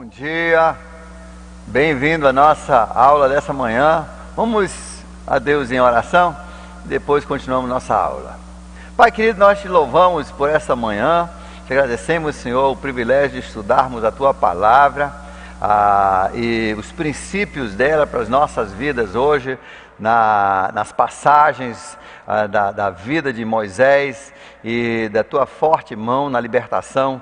dia, bem-vindo à nossa aula dessa manhã. Vamos a Deus em oração, depois continuamos nossa aula. Pai querido, nós te louvamos por essa manhã, te agradecemos, Senhor, o privilégio de estudarmos a Tua Palavra e os princípios dela para as nossas vidas hoje, nas passagens da vida de Moisés e da Tua forte mão na libertação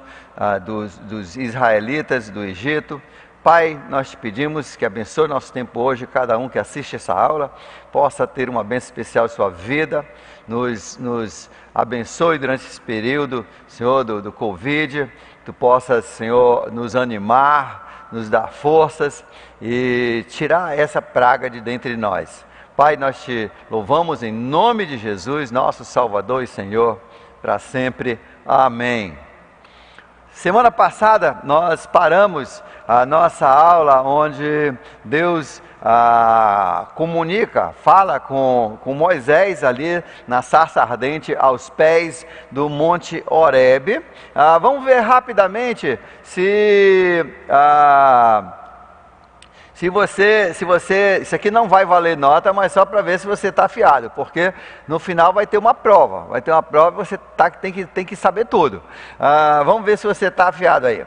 dos israelitas do Egito. Pai, nós te pedimos que abençoe nosso tempo hoje, cada um que assiste essa aula possa ter uma bênção especial em sua vida, nos abençoe durante esse período, Senhor, do Covid, que Tu possas, Senhor, nos animar, nos dar forças e tirar essa praga de dentro de nós. Pai, nós te louvamos em nome de Jesus, nosso Salvador e Senhor, para sempre. Amém. Semana passada nós paramos a nossa aula onde Deus fala com Moisés ali na sarça ardente aos pés do Monte Horebe. Vamos ver rapidamente isso aqui não vai valer nota, mas só para ver se você está afiado, porque no final vai ter uma prova, e você tem que saber tudo. Vamos ver se você está afiado aí.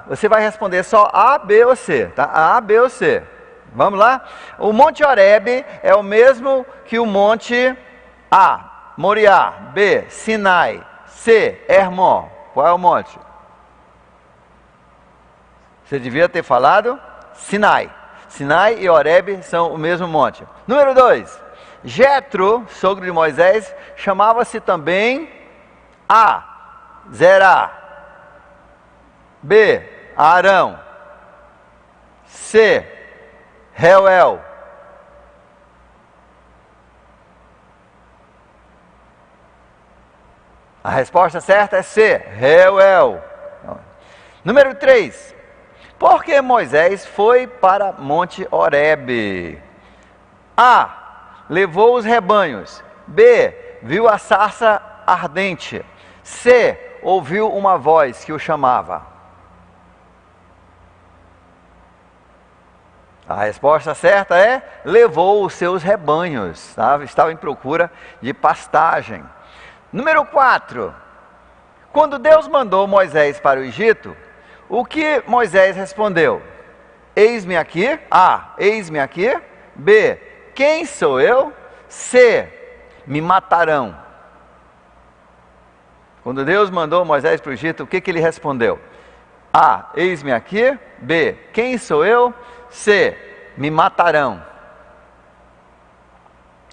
Você vai responder só A, B ou C, tá? A, B ou C. Vamos lá? O Monte Horebe é o mesmo que o Monte A, Moriá, B, Sinai, C, Hermon. Qual é o monte? Você devia ter falado Sinai. Sinai e Horebe são o mesmo monte. Número 2. Jetro, sogro de Moisés, chamava-se também A, Zerá, B, Arão, C, Reuel. A resposta certa é C, Reuel. Número 3. Por que Moisés foi para Monte Horebe? A, levou os rebanhos. B, viu a sarça ardente. C, ouviu uma voz que o chamava. A resposta certa é: levou os seus rebanhos. Estava em procura de pastagem. Número 4. Quando Deus mandou Moisés para o Egito, o que Moisés respondeu? Eis-me aqui. A, eis-me aqui. B, quem sou eu? C, me matarão. Quando Deus mandou Moisés para o Egito, o que ele respondeu? A, eis-me aqui. B, quem sou eu? C, me matarão.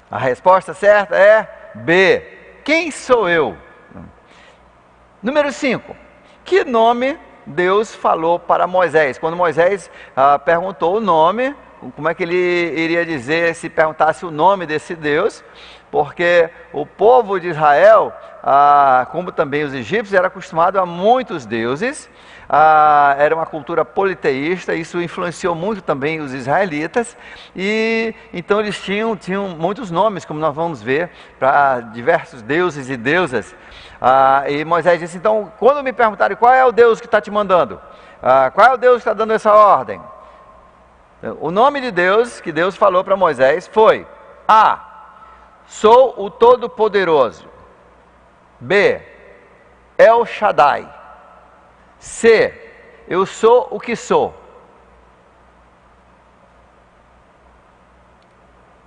A resposta certa é B, quem sou eu? Número 5. Que nome Deus falou para Moisés? Quando Moisés perguntou o nome, como é que ele iria dizer se perguntasse o nome desse Deus? Porque o povo de Israel, como também os egípcios, era acostumado a muitos deuses, era uma cultura politeísta, isso influenciou muito também os israelitas, e então eles tinham muitos nomes, como nós vamos ver, para diversos deuses e deusas. E Moisés disse: então, quando me perguntarem qual é o Deus que está te mandando, qual é o Deus que está dando essa ordem? O nome de Deus que Deus falou para Moisés foi: A, sou o Todo-Poderoso. B, El Shaddai. C, eu sou o que sou.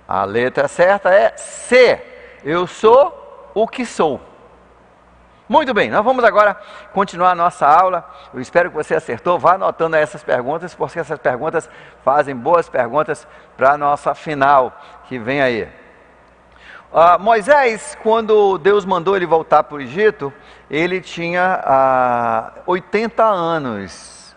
A letra certa é C, eu sou o que sou. Muito bem, nós vamos agora continuar a nossa aula. Eu espero que você acertou. Vá anotando essas perguntas, porque essas perguntas fazem boas perguntas para a nossa final que vem aí. Moisés, quando Deus mandou ele voltar para o Egito, ele tinha 80 anos.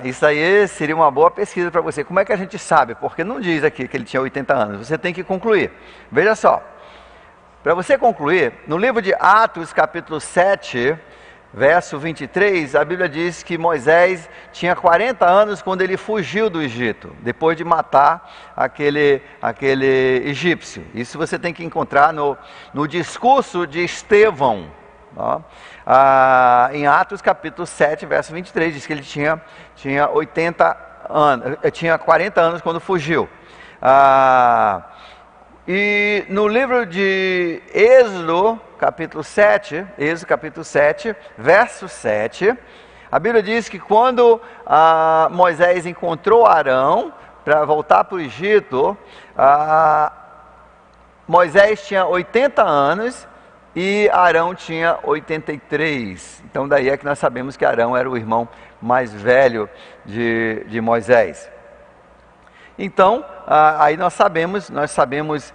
Isso aí seria uma boa pesquisa para você. Como é que a gente sabe? Porque não diz aqui que ele tinha 80 anos. Você tem que concluir. Veja só. Para você concluir, no livro de Atos, capítulo 7, verso 23, a Bíblia diz que Moisés tinha 40 anos quando ele fugiu do Egito, depois de matar aquele egípcio. Isso você tem que encontrar no discurso de Estevão. Ó. Em Atos capítulo 7, verso 23, diz que ele tinha 80 anos, tinha 40 anos quando fugiu. E no livro de Êxodo capítulo 7, verso 7, a Bíblia diz que quando Moisés encontrou Arão para voltar para o Egito, Moisés tinha 80 anos e Arão tinha 83. Então daí é que nós sabemos que Arão era o irmão mais velho de Moisés. Então, aí nós sabemos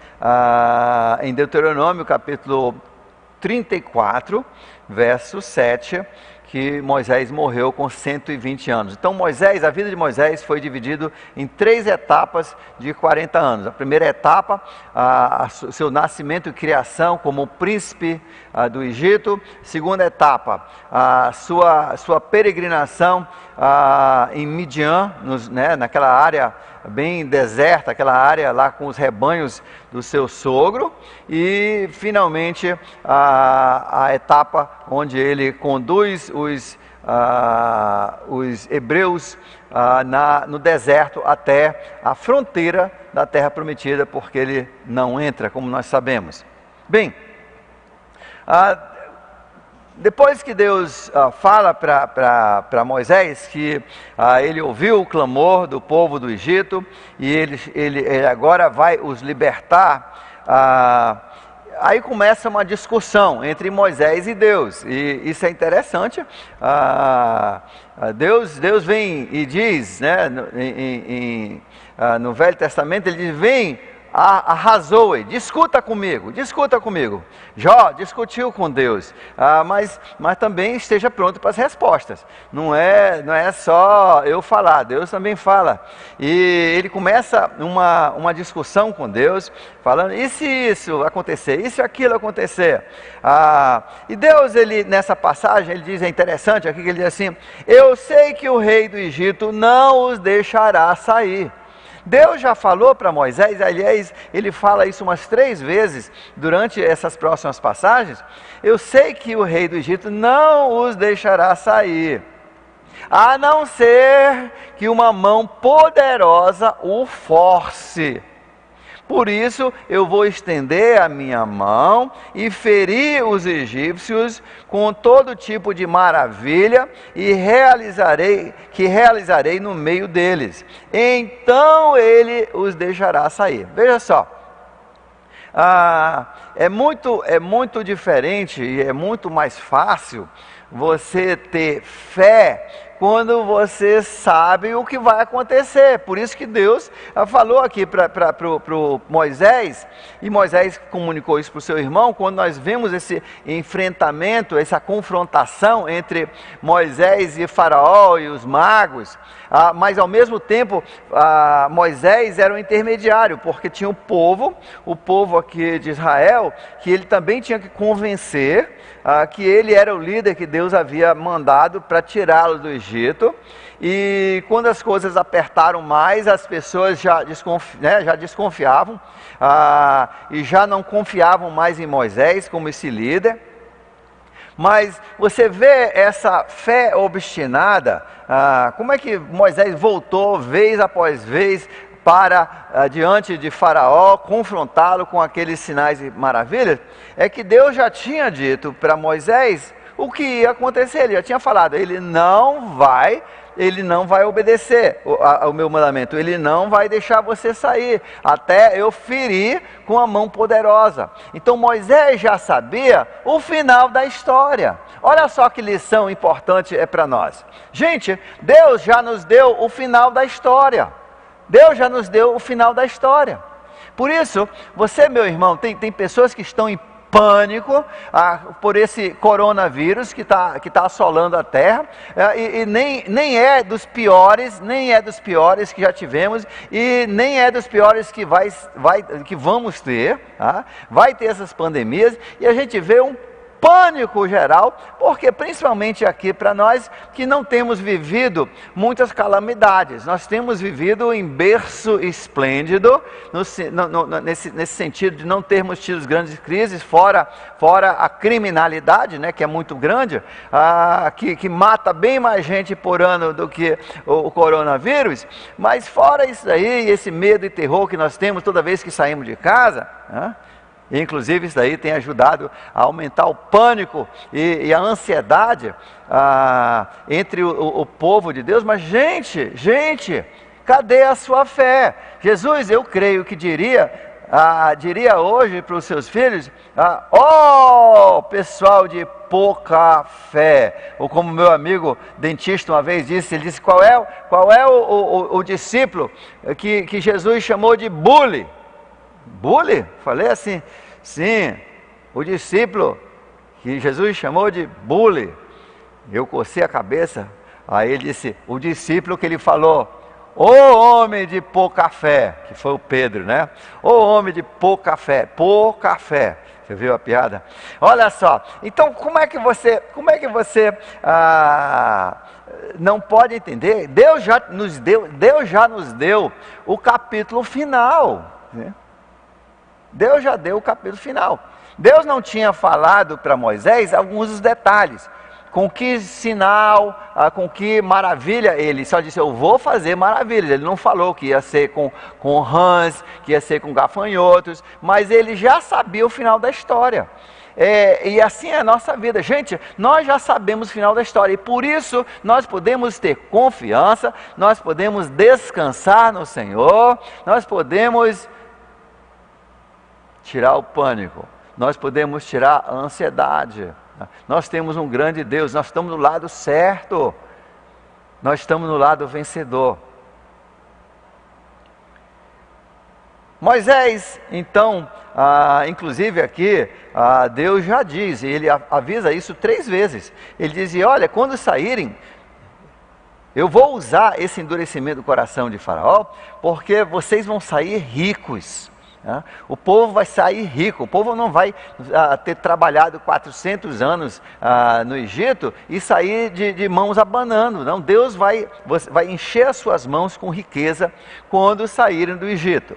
em Deuteronômio capítulo 34, verso 7, que Moisés morreu com 120 anos. Então a vida de Moisés foi dividida em 3 etapas de 40 anos. A primeira etapa, seu nascimento e criação como príncipe do Egito. Segunda etapa, sua peregrinação em Midian, naquela área bem deserta, aquela área lá com os rebanhos do seu sogro. E finalmente a etapa onde ele conduz os hebreus no deserto até a fronteira da terra prometida, porque ele não entra, como nós sabemos. Bem, depois que Deus fala para Moisés que ele ouviu o clamor do povo do Egito e ele agora vai os libertar, aí começa uma discussão entre Moisés e Deus, e isso é interessante. Deus vem e diz, no Velho Testamento, ele diz: vem, arrasou, discuta comigo. Jó discutiu com Deus, mas também esteja pronto para as respostas. Não é só eu falar, Deus também fala. E ele começa uma discussão com Deus, falando: e se isso acontecer, e se aquilo acontecer? E Deus, nessa passagem, ele diz, é interessante aqui, que ele diz assim: eu sei que o rei do Egito não os deixará sair. Deus já falou para Moisés, aliás, ele fala isso umas 3 vezes durante essas próximas passagens: eu sei que o rei do Egito não os deixará sair, a não ser que uma mão poderosa o force. Por isso eu vou estender a minha mão e ferir os egípcios com todo tipo de maravilha e realizarei no meio deles. Então ele os deixará sair. Veja só, é muito diferente e é muito mais fácil você ter fé quando você sabe o que vai acontecer. Por isso que Deus falou aqui para Moisés, e Moisés comunicou isso para o seu irmão, quando nós vemos esse enfrentamento, essa confrontação entre Moisés e Faraó e os magos, mas ao mesmo tempo Moisés era um intermediário, porque tinha o povo aqui de Israel, que ele também tinha que convencer que ele era o líder que Deus havia mandado para tirá-lo do Egito. E quando as coisas apertaram mais, as pessoas já desconfiavam e já não confiavam mais em Moisés como esse líder. Mas você vê essa fé obstinada, como é que Moisés voltou vez após vez para diante de Faraó, confrontá-lo com aqueles sinais e maravilhas? É que Deus já tinha dito para Moisés o que ia acontecer. Ele já tinha falado: ele não vai obedecer ao meu mandamento, ele não vai deixar você sair, até eu ferir com a mão poderosa. Então Moisés já sabia o final da história. Olha só que lição importante é para nós. Gente, Deus já nos deu o final da história. Por isso, você, meu irmão, tem pessoas que estão em pânico por esse coronavírus que tá assolando a terra, e nem é dos piores que já tivemos, e nem é dos piores que vamos ter. Vai ter essas pandemias, e a gente vê um pânico geral, porque principalmente aqui para nós que não temos vivido muitas calamidades, nós temos vivido em berço esplêndido, nesse sentido de não termos tido grandes crises, fora a criminalidade, né, que é muito grande, que mata bem mais gente por ano do que o coronavírus, mas fora isso aí, esse medo e terror que nós temos toda vez que saímos de casa, né? E, inclusive isso daí tem ajudado a aumentar o pânico e a ansiedade entre o povo de Deus. Mas gente, cadê a sua fé? Jesus, eu creio que diria hoje para os seus filhos, pessoal de pouca fé. Ou como meu amigo dentista uma vez disse, ele disse, qual é o discípulo que Jesus chamou de bully? Bully? Falei assim, sim, o discípulo que Jesus chamou de bully. Eu cocei a cabeça, aí ele disse, o discípulo que ele falou, ô homem de pouca fé, que foi o Pedro, né? Ô homem de pouca fé. Você viu a piada? Olha só, então como é que você não pode entender? Deus já nos deu o capítulo final, né? Deus já deu o capítulo final. Deus não tinha falado para Moisés alguns dos detalhes. Com que sinal, com que maravilha, ele só disse, eu vou fazer maravilhas. Ele não falou que ia ser com rãs, que ia ser com gafanhotos, mas ele já sabia o final da história. E assim é a nossa vida. Gente, nós já sabemos o final da história, e por isso nós podemos ter confiança, nós podemos descansar no Senhor, nós podemos tirar o pânico, nós podemos tirar a ansiedade. Nós temos um grande Deus, nós estamos no lado certo, nós estamos no lado vencedor. Moisés, então, inclusive aqui, Deus já diz, e ele avisa isso 3 vezes. Ele dizia, olha, quando saírem, eu vou usar esse endurecimento do coração de Faraó, porque vocês vão sair ricos. O povo vai sair rico, o povo não vai ter trabalhado 400 anos no Egito e sair de mãos abanando. Não, Deus vai encher as suas mãos com riqueza quando saírem do Egito.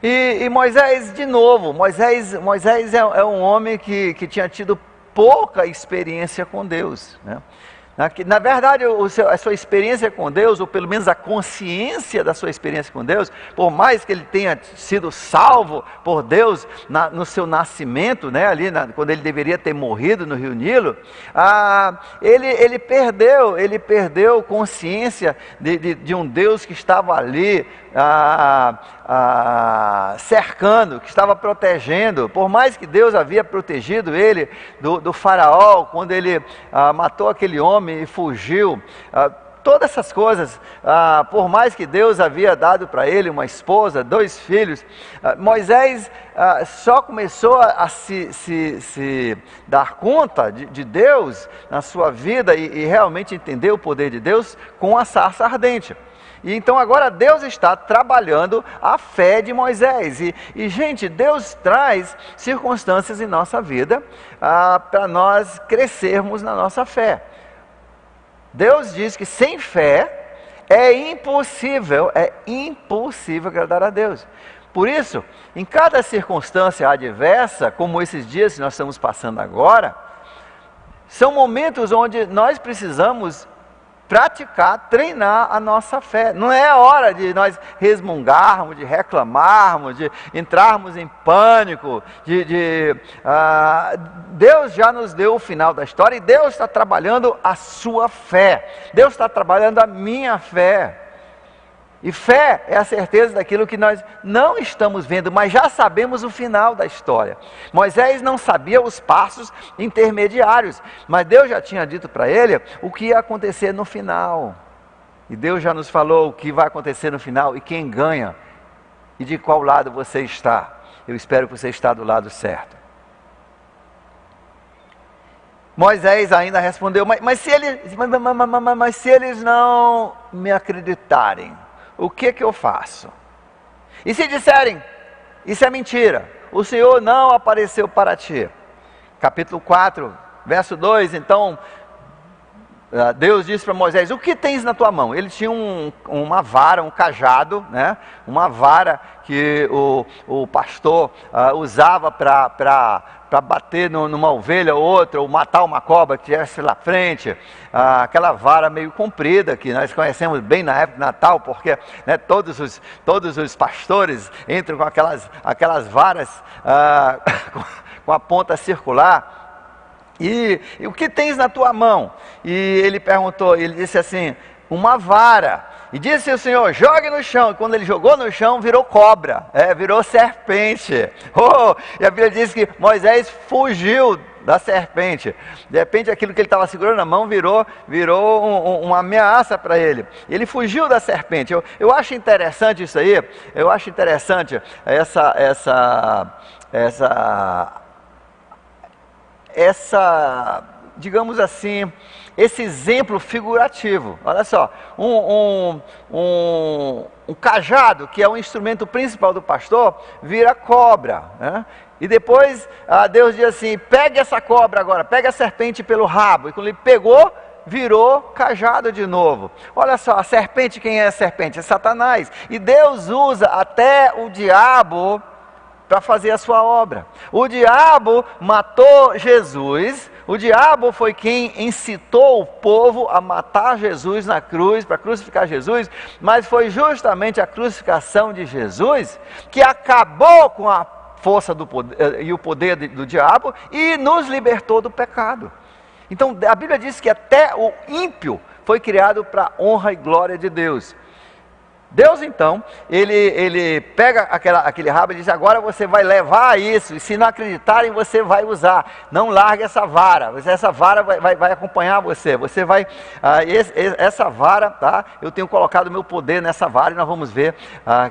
E Moisés, de novo, Moisés é um homem que tinha tido pouca experiência com Deus, né? Na verdade, a sua experiência com Deus, ou pelo menos a consciência da sua experiência com Deus, por mais que ele tenha sido salvo por Deus no seu nascimento, né, ali quando ele deveria ter morrido no Rio Nilo, ele perdeu consciência de um Deus que estava ali cercando, que estava protegendo. Por mais que Deus havia protegido ele do faraó, quando ele matou aquele homem e fugiu, todas essas coisas, por mais que Deus havia dado para ele uma esposa, 2 filhos, Moisés só começou a se dar conta de Deus na sua vida e realmente entender o poder de Deus com a sarça ardente. E então agora Deus está trabalhando a fé de Moisés. E gente, Deus traz circunstâncias em nossa vida para nós crescermos na nossa fé. Deus diz que sem fé é impossível agradar a Deus. Por isso, em cada circunstância adversa, como esses dias que nós estamos passando agora, são momentos onde nós precisamos praticar, treinar a nossa fé. Não é a hora de nós resmungarmos, de reclamarmos, de entrarmos em pânico. Deus já nos deu o final da história e Deus está trabalhando a sua fé. Deus está trabalhando a minha fé. E fé é a certeza daquilo que nós não estamos vendo, mas já sabemos o final da história. Moisés não sabia os passos intermediários, mas Deus já tinha dito para ele o que ia acontecer no final. E Deus já nos falou o que vai acontecer no final e quem ganha e de qual lado você está. Eu espero que você está do lado certo. Moisés ainda respondeu, mas se eles não me acreditarem, o que eu faço? E se disserem, isso é mentira, o Senhor não apareceu para ti, capítulo 4, verso 2, então, Deus disse para Moisés: o que tens na tua mão? Ele tinha uma vara, um cajado, né? Uma vara que o pastor usava para bater numa ovelha ou outra, ou matar uma cobra que estivesse lá frente. Aquela vara meio comprida, que nós conhecemos bem na época de Natal, porque, né, todos os pastores entram com aquelas varas com a ponta circular. E o que tens na tua mão? E ele perguntou, ele disse assim: uma vara. E disse o Senhor: jogue no chão. E quando ele jogou no chão, virou cobra, virou serpente. E a Bíblia diz que Moisés fugiu da serpente. De repente aquilo que ele estava segurando na mão virou uma ameaça para ele. Ele fugiu da serpente. Eu acho interessante isso aí. Eu acho interessante digamos assim, esse exemplo figurativo. Olha só, um cajado, que é o instrumento principal do pastor, vira cobra, né? E depois Deus diz assim: pegue essa cobra agora, pega a serpente pelo rabo. E quando ele pegou, virou cajado de novo. Olha só, a serpente, quem é a serpente? É Satanás. E Deus usa até o diabo para fazer a sua obra. O diabo matou Jesus. O diabo foi quem incitou o povo a matar Jesus na cruz, para crucificar Jesus. Mas foi justamente a crucificação de Jesus que acabou com a força do poder, e o poder do diabo, e nos libertou do pecado. Então a Bíblia diz que até o ímpio foi criado para a honra e glória de Deus. Deus então, ele pega aquele rabo e diz: agora você vai levar isso, e se não acreditarem, você vai usar. Não largue essa vara vai acompanhar você. Você vai, essa vara, tá? Eu tenho colocado meu poder nessa vara, e nós vamos ver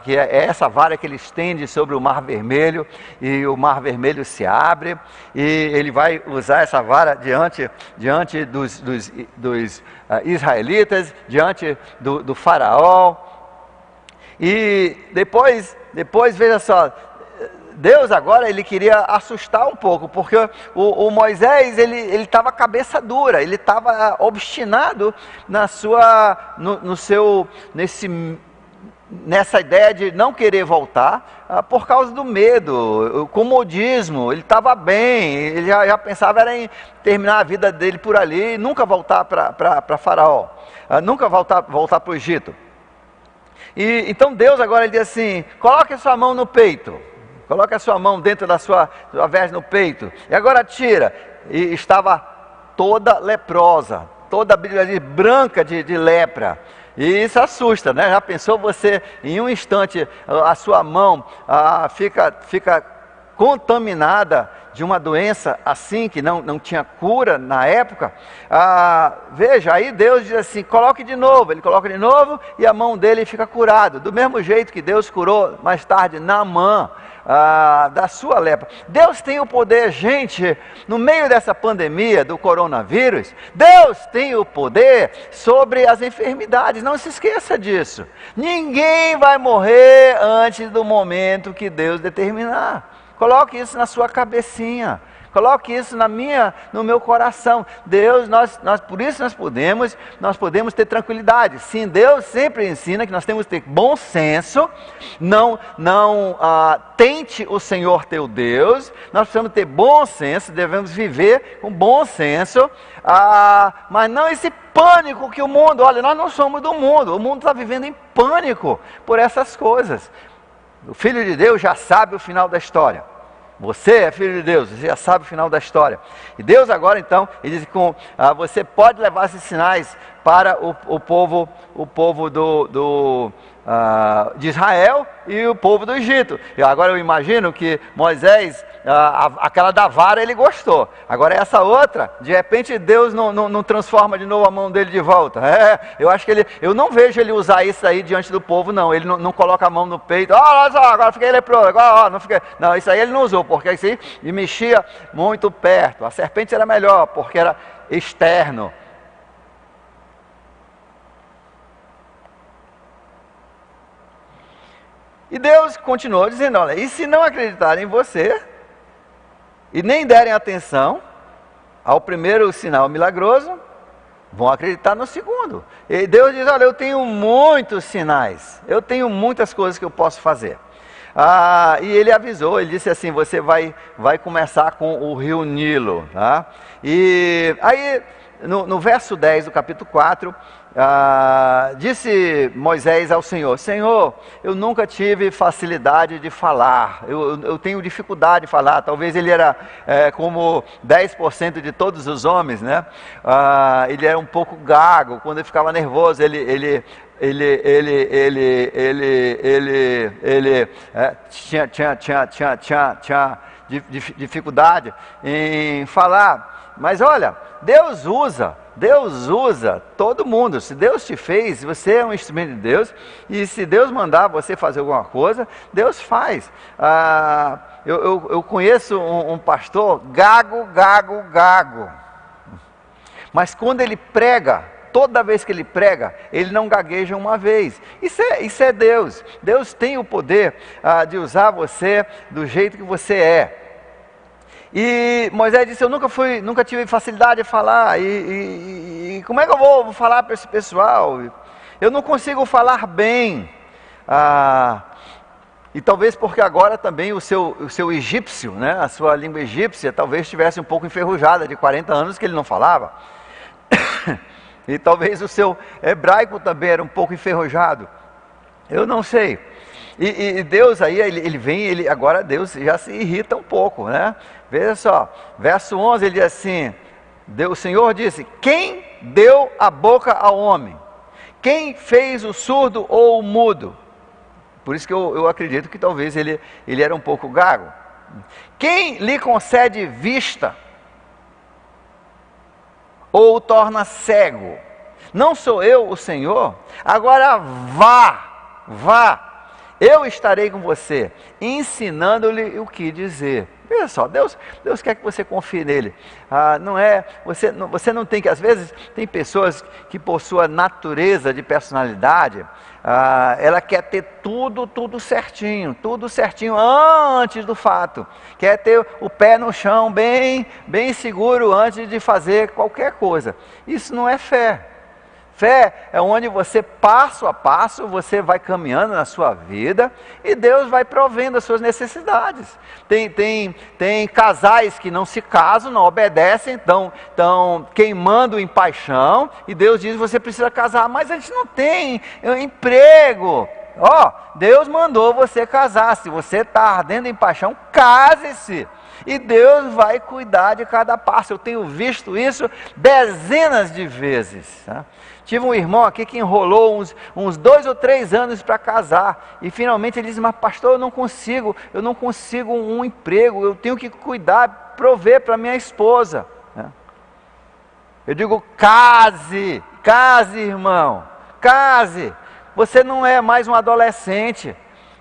que é essa vara que ele estende sobre o Mar Vermelho, e o Mar Vermelho se abre, e ele vai usar essa vara diante dos israelitas, diante do faraó. E depois veja só, Deus agora ele queria assustar um pouco, porque o Moisés ele estava cabeça dura, ele estava obstinado nessa ideia de não querer voltar, por causa do medo, o comodismo. Ele estava bem, ele já pensava era em terminar a vida dele por ali, e nunca voltar para Faraó, nunca voltar para o Egito. E então Deus agora ele diz assim: coloque a sua mão no peito, coloque a sua mão dentro da sua veste no peito, e agora tira. E estava toda leprosa, toda a Bíblia diz branca de lepra. E isso assusta, né? Já pensou você, em um instante, a sua mão fica contaminada de uma doença assim, que não tinha cura na época? Veja, aí Deus diz assim: coloque de novo. Ele coloca de novo e a mão dele fica curada, do mesmo jeito que Deus curou mais tarde Naamã, da sua lepra. Deus tem o poder, gente, no meio dessa pandemia do coronavírus, Deus tem o poder sobre as enfermidades. Não se esqueça disso. Ninguém vai morrer antes do momento que Deus determinar. Coloque isso na sua cabecinha. Coloque isso no meu coração. Deus, por isso nós podemos ter tranquilidade. Sim, Deus sempre ensina que nós temos que ter bom senso. Não tente o Senhor teu Deus. Nós precisamos ter bom senso, devemos viver com bom senso. Mas não esse pânico que o mundo, olha, nós não somos do mundo. O mundo está vivendo em pânico por essas coisas. O Filho de Deus já sabe o final da história. Você é filho de Deus, você já sabe o final da história. E Deus agora então, ele diz que você pode levar esses sinais para o povo de Israel e o povo do Egito. E agora eu imagino que Moisés, aquela da vara ele gostou. Agora essa outra, de repente Deus não transforma de novo a mão dele de volta. Eu acho que eu não vejo ele usar isso aí diante do povo, não. Ele não coloca a mão no peito. Olha só, agora fiquei leproso. Agora não fiquei. Não, isso aí ele não usou, porque isso aí me mexia muito perto. A serpente era melhor, porque era externo. E Deus continuou dizendo: olha, e se não acreditarem em você, e nem derem atenção ao primeiro sinal milagroso, vão acreditar no segundo. E Deus diz: olha, eu tenho muitos sinais, eu tenho muitas coisas que eu posso fazer. E ele avisou, ele disse assim: você vai começar com o rio Nilo. Tá? E aí, no verso 10 do capítulo 4, disse Moisés ao Senhor: Senhor, eu nunca tive facilidade de falar, eu tenho dificuldade de falar. Talvez ele era como 10% de todos os homens, né? Ele era um pouco gago. Quando ele ficava nervoso, ele tinha dificuldade em falar. Mas olha, Deus usa todo mundo. Se Deus te fez, você é um instrumento de Deus, e se Deus mandar você fazer alguma coisa, Deus faz. Eu conheço um pastor gago, mas quando ele prega, toda vez que ele prega, ele não gagueja uma vez. Isso é Deus. Deus tem o poder de usar você do jeito que você é. E Moisés disse: eu nunca tive facilidade de falar, e como é que eu vou falar para esse pessoal? Eu não consigo falar bem. E talvez porque agora também o seu egípcio, né, a sua língua egípcia, talvez estivesse um pouco enferrujada, de 40 anos que ele não falava. E talvez o seu hebraico também era um pouco enferrujado. Eu não sei. E Deus aí, ele vem, agora Deus já se irrita um pouco, né? Veja só, verso 11, ele diz assim: o Senhor disse: quem deu a boca ao homem? Quem fez o surdo ou o mudo? Por isso que eu acredito que talvez ele era um pouco gago. Quem lhe concede vista? Ou o torna cego? Não sou eu o Senhor? Agora vá. Eu estarei com você, ensinando-lhe o que dizer. Veja só, Deus quer que você confie nele. Você não tem que, às vezes, tem pessoas que por sua natureza de personalidade, ela quer ter tudo certinho antes do fato. Quer ter o pé no chão bem seguro antes de fazer qualquer coisa. Isso não é fé. Fé é onde você, passo a passo, você vai caminhando na sua vida e Deus vai provendo as suas necessidades. Tem casais que não se casam, não obedecem, estão queimando em paixão, e Deus diz: você precisa casar, mas a gente não tem emprego. Deus mandou você casar. Se você está ardendo em paixão, case-se. E Deus vai cuidar de cada passo. Eu tenho visto isso dezenas de vezes. Tá? Tive um irmão aqui que enrolou uns 2 ou 3 anos para casar. E finalmente ele disse: mas pastor, eu não consigo um emprego. Eu tenho que cuidar, prover para minha esposa. Eu digo: case, irmão, case. Você não é mais um adolescente.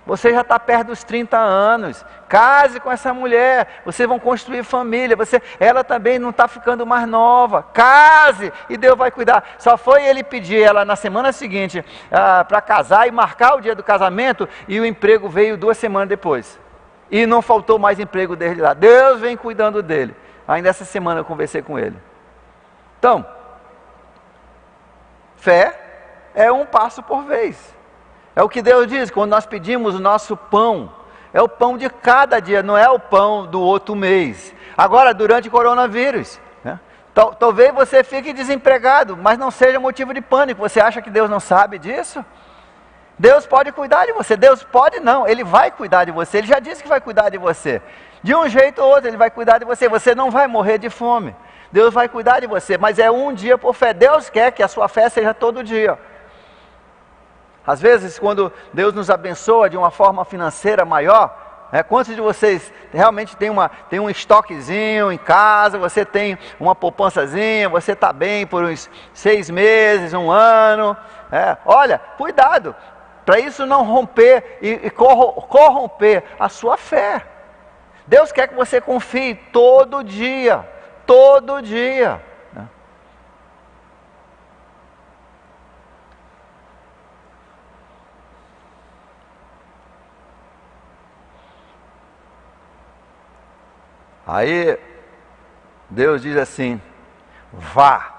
Você já está perto dos 30 anos. Case com essa mulher. Vocês vão construir família. Ela também não está ficando mais nova. Case e Deus vai cuidar. Só foi ele pedir ela na semana seguinte para casar e marcar o dia do casamento, e o emprego veio 2 semanas depois. E não faltou mais emprego desde lá. Deus vem cuidando dele. Ainda essa semana eu conversei com ele. Então, fé é um passo por vez. É o que Deus diz, quando nós pedimos o nosso pão, é o pão de cada dia, não é o pão do outro mês. Agora, durante o coronavírus, né? Talvez você fique desempregado, mas não seja motivo de pânico. Você acha que Deus não sabe disso? Deus pode cuidar de você. Deus pode não, Ele vai cuidar de você. Ele já disse que vai cuidar de você. De um jeito ou outro Ele vai cuidar de você. Você não vai morrer de fome. Deus vai cuidar de você, mas é um dia por fé. Deus quer que a sua fé seja todo dia. Às vezes, quando Deus nos abençoa de uma forma financeira maior, quantos de vocês realmente tem um estoquezinho em casa, você tem uma poupançazinha, você está bem por uns 6 meses, 1 ano? Olha, cuidado, para isso não romper e corromper a sua fé. Deus quer que você confie todo dia. Aí Deus diz assim: vá,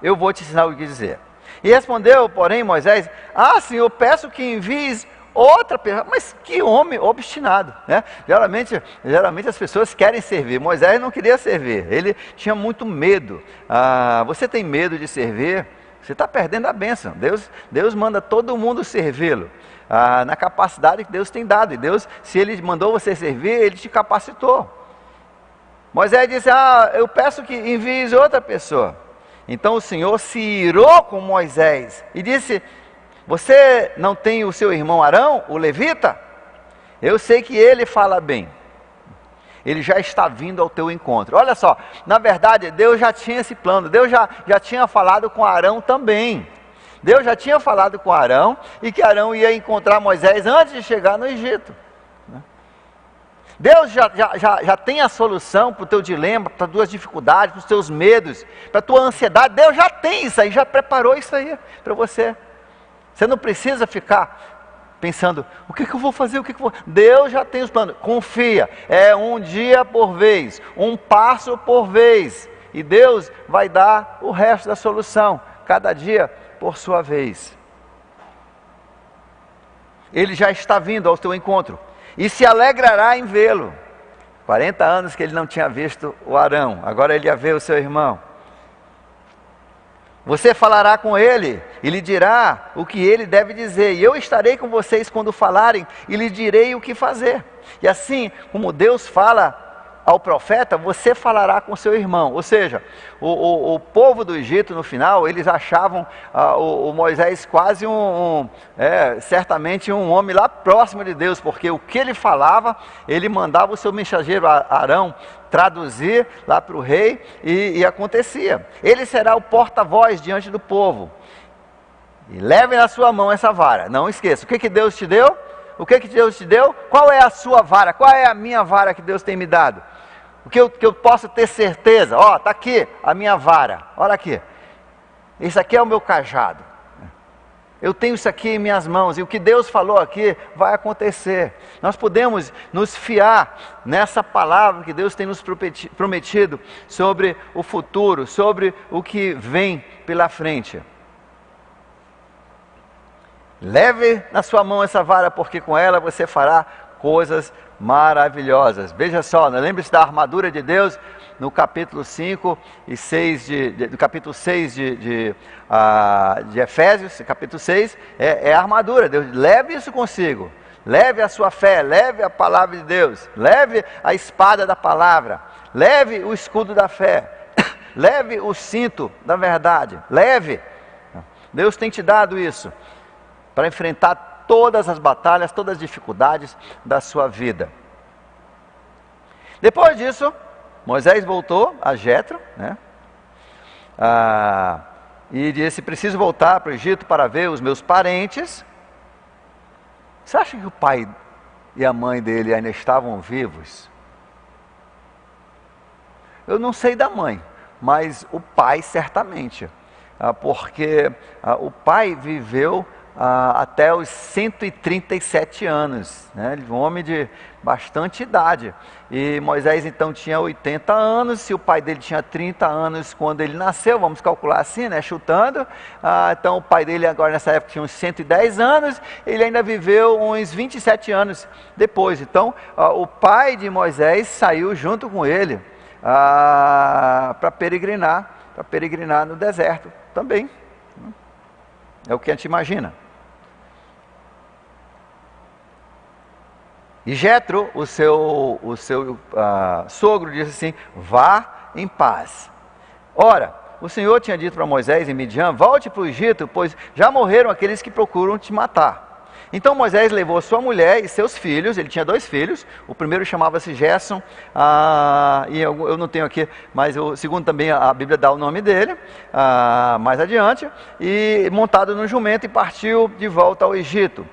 eu vou te ensinar o que dizer. E respondeu, porém, Moisés: Senhor, peço que envies outra pessoa. Mas que homem obstinado, né? Geralmente as pessoas querem servir. Moisés não queria servir, ele tinha muito medo. Você tem medo de servir? Você está perdendo a bênção. Deus manda todo mundo servi-lo, na capacidade que Deus tem dado. E Deus, se Ele mandou você servir, Ele te capacitou. Moisés disse: eu peço que envies outra pessoa. Então o Senhor se irou com Moisés e disse: você não tem o seu irmão Arão, o levita? Eu sei que ele fala bem. Ele já está vindo ao teu encontro. Olha só, na verdade Deus já tinha esse plano. Deus já tinha falado com Arão também. Deus já tinha falado com Arão e que Arão ia encontrar Moisés antes de chegar no Egito. Deus já tem a solução para o teu dilema, para as tuas dificuldades, para os teus medos, para a tua ansiedade. Deus já tem isso aí, já preparou isso aí para você. Você não precisa ficar pensando: o que eu vou fazer, Deus já tem os planos. Confia, é um dia por vez, um passo por vez. E Deus vai dar o resto da solução, cada dia por sua vez. Ele já está vindo ao teu encontro e se alegrará em vê-lo. 40 anos que ele não tinha visto o Arão, agora ele ia ver o seu irmão. Você falará com ele e lhe dirá o que ele deve dizer. E eu estarei com vocês quando falarem e lhe direi o que fazer. E assim como Deus fala ao profeta, você falará com seu irmão. Ou seja, o povo do Egito, no final, eles achavam o Moisés quase certamente um homem lá próximo de Deus, porque o que ele falava, ele mandava o seu mensageiro Arão traduzir lá para o rei e acontecia. Ele será o porta-voz diante do povo. E leve na sua mão essa vara. Não esqueça, o que Deus te deu? O que Deus te deu? Qual é a sua vara? Qual é a minha vara que Deus tem me dado? O que eu posso ter certeza? Está aqui a minha vara. Olha aqui. Isso aqui é o meu cajado. Eu tenho isso aqui em minhas mãos. E o que Deus falou aqui vai acontecer. Nós podemos nos fiar nessa palavra que Deus tem nos prometido sobre o futuro, sobre o que vem pela frente. Leve na sua mão essa vara, porque com ela você fará coisas maravilhosas. Veja só, lembre-se da armadura de Deus no capítulo 5 e 6 do capítulo 6 de Efésios, capítulo 6, é a armadura. Deus, leve isso consigo, leve a sua fé, leve a palavra de Deus, leve a espada da palavra, leve o escudo da fé, leve o cinto da verdade, leve. Deus tem te dado isso para enfrentar todas as batalhas, todas as dificuldades da sua vida. Depois disso, Moisés voltou a Jetro, né? E disse: preciso voltar para o Egito para ver os meus parentes. Você acha que o pai e a mãe dele ainda estavam vivos? Eu não sei da mãe, mas o pai certamente, porque o pai viveu até os 137 anos, né? Um homem de bastante idade. E Moisés então tinha 80 anos, se o pai dele tinha 30 anos quando ele nasceu, vamos calcular assim, né? Chutando, então o pai dele agora nessa época tinha uns 110 anos, ele ainda viveu uns 27 anos depois. Então o pai de Moisés saiu junto com ele para peregrinar no deserto também. É o que a gente imagina. E Jetro, o seu sogro, disse assim: vá em paz. Ora, o Senhor tinha dito para Moisés em Midian: volte para o Egito, pois já morreram aqueles que procuram te matar. Então Moisés levou sua mulher e seus filhos. Ele tinha 2 filhos, o primeiro chamava-se Gerson, e eu não tenho aqui, mas o segundo também a Bíblia dá o nome dele, mais adiante, e montado no jumento, e partiu de volta ao Egito.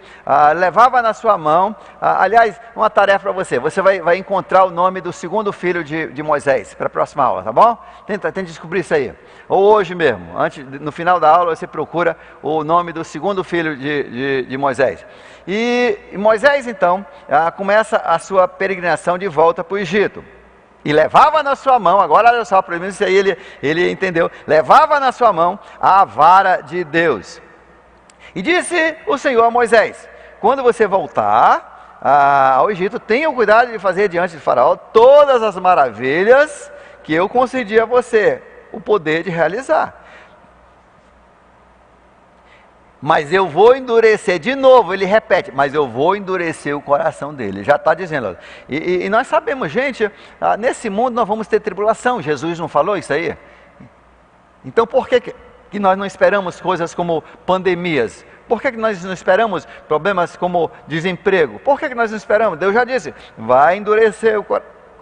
Levava na sua mão, aliás, uma tarefa para você vai encontrar o nome do segundo filho de Moisés, para a próxima aula, tá bom? Tenta descobrir isso aí, ou hoje mesmo, no final da aula você procura o nome do segundo filho de Moisés. Moisés. E Moisés, então, começa a sua peregrinação de volta para o Egito. E levava na sua mão, agora olha só, pelo menos isso aí ele entendeu, levava na sua mão a vara de Deus. E disse o Senhor a Moisés: quando você voltar ao Egito, tenha o cuidado de fazer diante de Faraó todas as maravilhas que eu concedi a você o poder de realizar. Mas eu vou endurecer, de novo, ele repete, mas eu vou endurecer o coração dele. Ele já está dizendo. E nós sabemos, gente, nesse mundo nós vamos ter tribulação. Jesus não falou isso aí? Então por que nós não esperamos coisas como pandemias? Por que nós não esperamos problemas como desemprego? Por que nós não esperamos? Deus já disse, vai endurecer o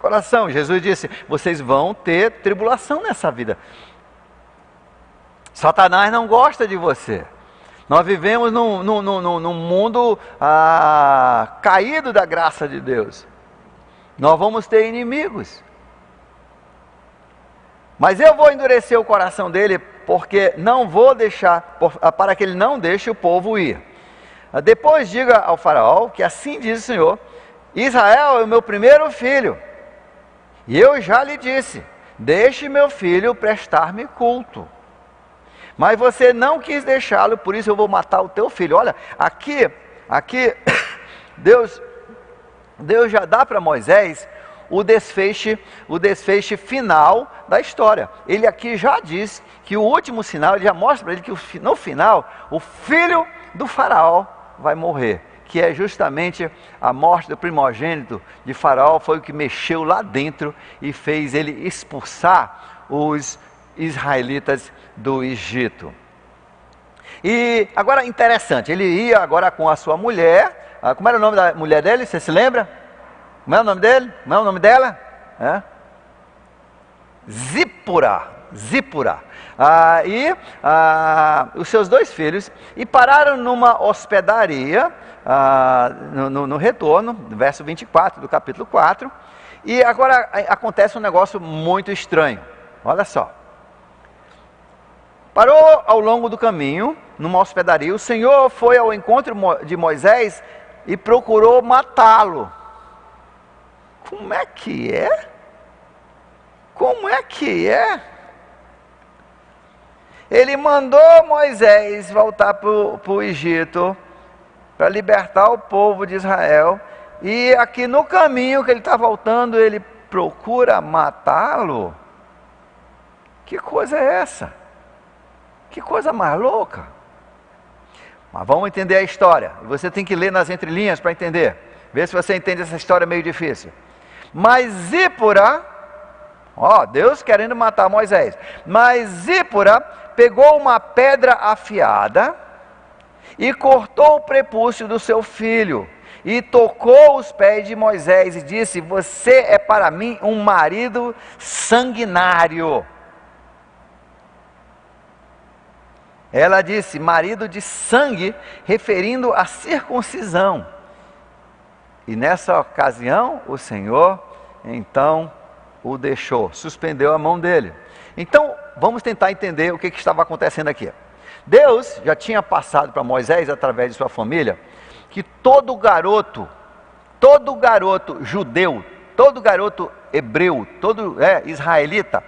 coração. Jesus disse, vocês vão ter tribulação nessa vida. Satanás não gosta de você. Nós vivemos num mundo caído da graça de Deus. Nós vamos ter inimigos. Mas eu vou endurecer o coração dele, porque não vou deixar, para que ele não deixe o povo ir. Depois diga ao faraó que assim diz o Senhor: Israel é o meu primeiro filho. E eu já lhe disse, deixe meu filho prestar-me culto. Mas você não quis deixá-lo, por isso eu vou matar o teu filho. Olha, aqui Deus já dá para Moisés o desfeche final da história. Ele aqui já diz que o último sinal, ele já mostra para ele que no final, o filho do faraó vai morrer. Que é justamente a morte do primogênito de Faraó, foi o que mexeu lá dentro e fez ele expulsar os israelitas do Egito. E agora interessante, ele ia agora com a sua mulher, como era o nome da mulher dele, você se lembra? Como é o nome dele? Como é o nome dela? Zípora. E os seus dois filhos, e pararam numa hospedaria, no retorno, verso 24 do capítulo 4, e agora acontece um negócio muito estranho, olha só. Parou ao longo do caminho, numa hospedaria, o Senhor foi ao encontro de Moisés e procurou matá-lo. Como é que é? Como é que é? Ele mandou Moisés voltar para o Egito, para libertar o povo de Israel, e aqui no caminho que ele está voltando, ele procura matá-lo. Que coisa é essa? Que coisa mais louca. Mas vamos entender a história. Você tem que ler nas entrelinhas para entender. Vê se você entende essa história meio difícil. Mas Zípora, Deus querendo matar Moisés. Mas Zípora pegou uma pedra afiada e cortou o prepúcio do seu filho. E tocou os pés de Moisés e disse: você é para mim um marido sanguinário. Ela disse, marido de sangue, referindo à circuncisão. E nessa ocasião, o Senhor, então, o deixou, suspendeu a mão dele. Então, vamos tentar entender o que estava acontecendo aqui. Deus já tinha passado para Moisés, através de sua família, que todo garoto judeu, todo garoto hebreu, todo israelita,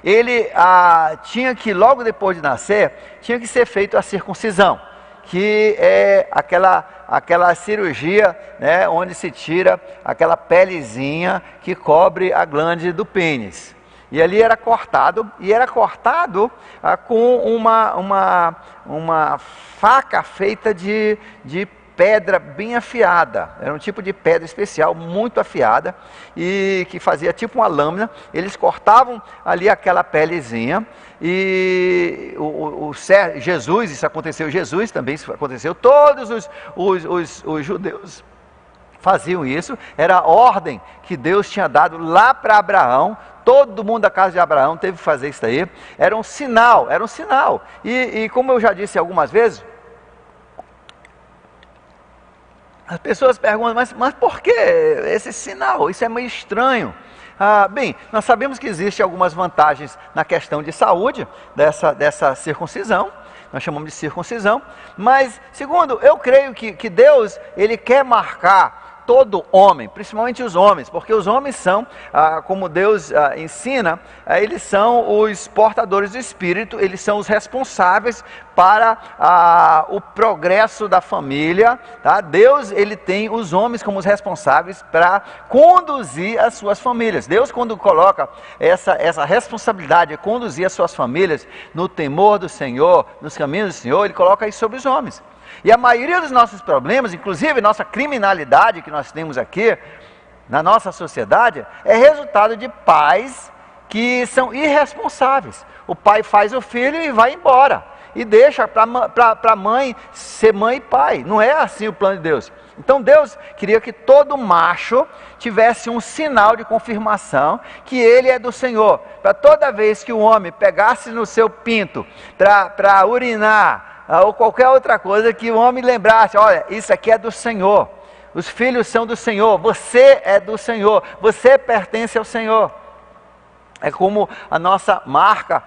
ele tinha que, logo depois de nascer, tinha que ser feito a circuncisão, que é aquela cirurgia, né, onde se tira aquela pelezinha que cobre a glande do pênis. E ali era cortado, com uma faca feita de pedra bem afiada. Era um tipo de pedra especial, muito afiada, e que fazia tipo uma lâmina. Eles cortavam ali aquela pelezinha, e Jesus, isso aconteceu, Jesus também isso aconteceu, todos os judeus faziam isso, era a ordem que Deus tinha dado lá para Abraão. Todo mundo da casa de Abraão teve que fazer isso aí, era um sinal, e como eu já disse algumas vezes, as pessoas perguntam, mas por que esse sinal? Isso é meio estranho. Bem, nós sabemos que existem algumas vantagens na questão de saúde dessa circuncisão. nós chamamos de circuncisão. Mas, segundo, eu creio que Deus, Ele quer marcar todo homem, principalmente os homens, porque os homens são, como Deus ensina, eles são os portadores do Espírito, eles são os responsáveis para o progresso da família, tá? Deus, Ele tem os homens como os responsáveis para conduzir as suas famílias. Deus, quando coloca essa responsabilidade de conduzir as suas famílias no temor do Senhor, nos caminhos do Senhor, Ele coloca isso sobre os homens. E a maioria dos nossos problemas, inclusive nossa criminalidade que nós temos aqui na nossa sociedade, é resultado de pais que são irresponsáveis. O pai faz o filho e vai embora, e deixa para a mãe ser mãe e pai. Não é assim o plano de Deus. Então Deus queria que todo macho tivesse um sinal de confirmação que ele é do Senhor. Para toda vez que o homem pegasse no seu pinto para urinar, ou qualquer outra coisa, que o homem lembrasse: olha, isso aqui é do Senhor, os filhos são do Senhor, você é do Senhor, você pertence ao Senhor. É como a nossa marca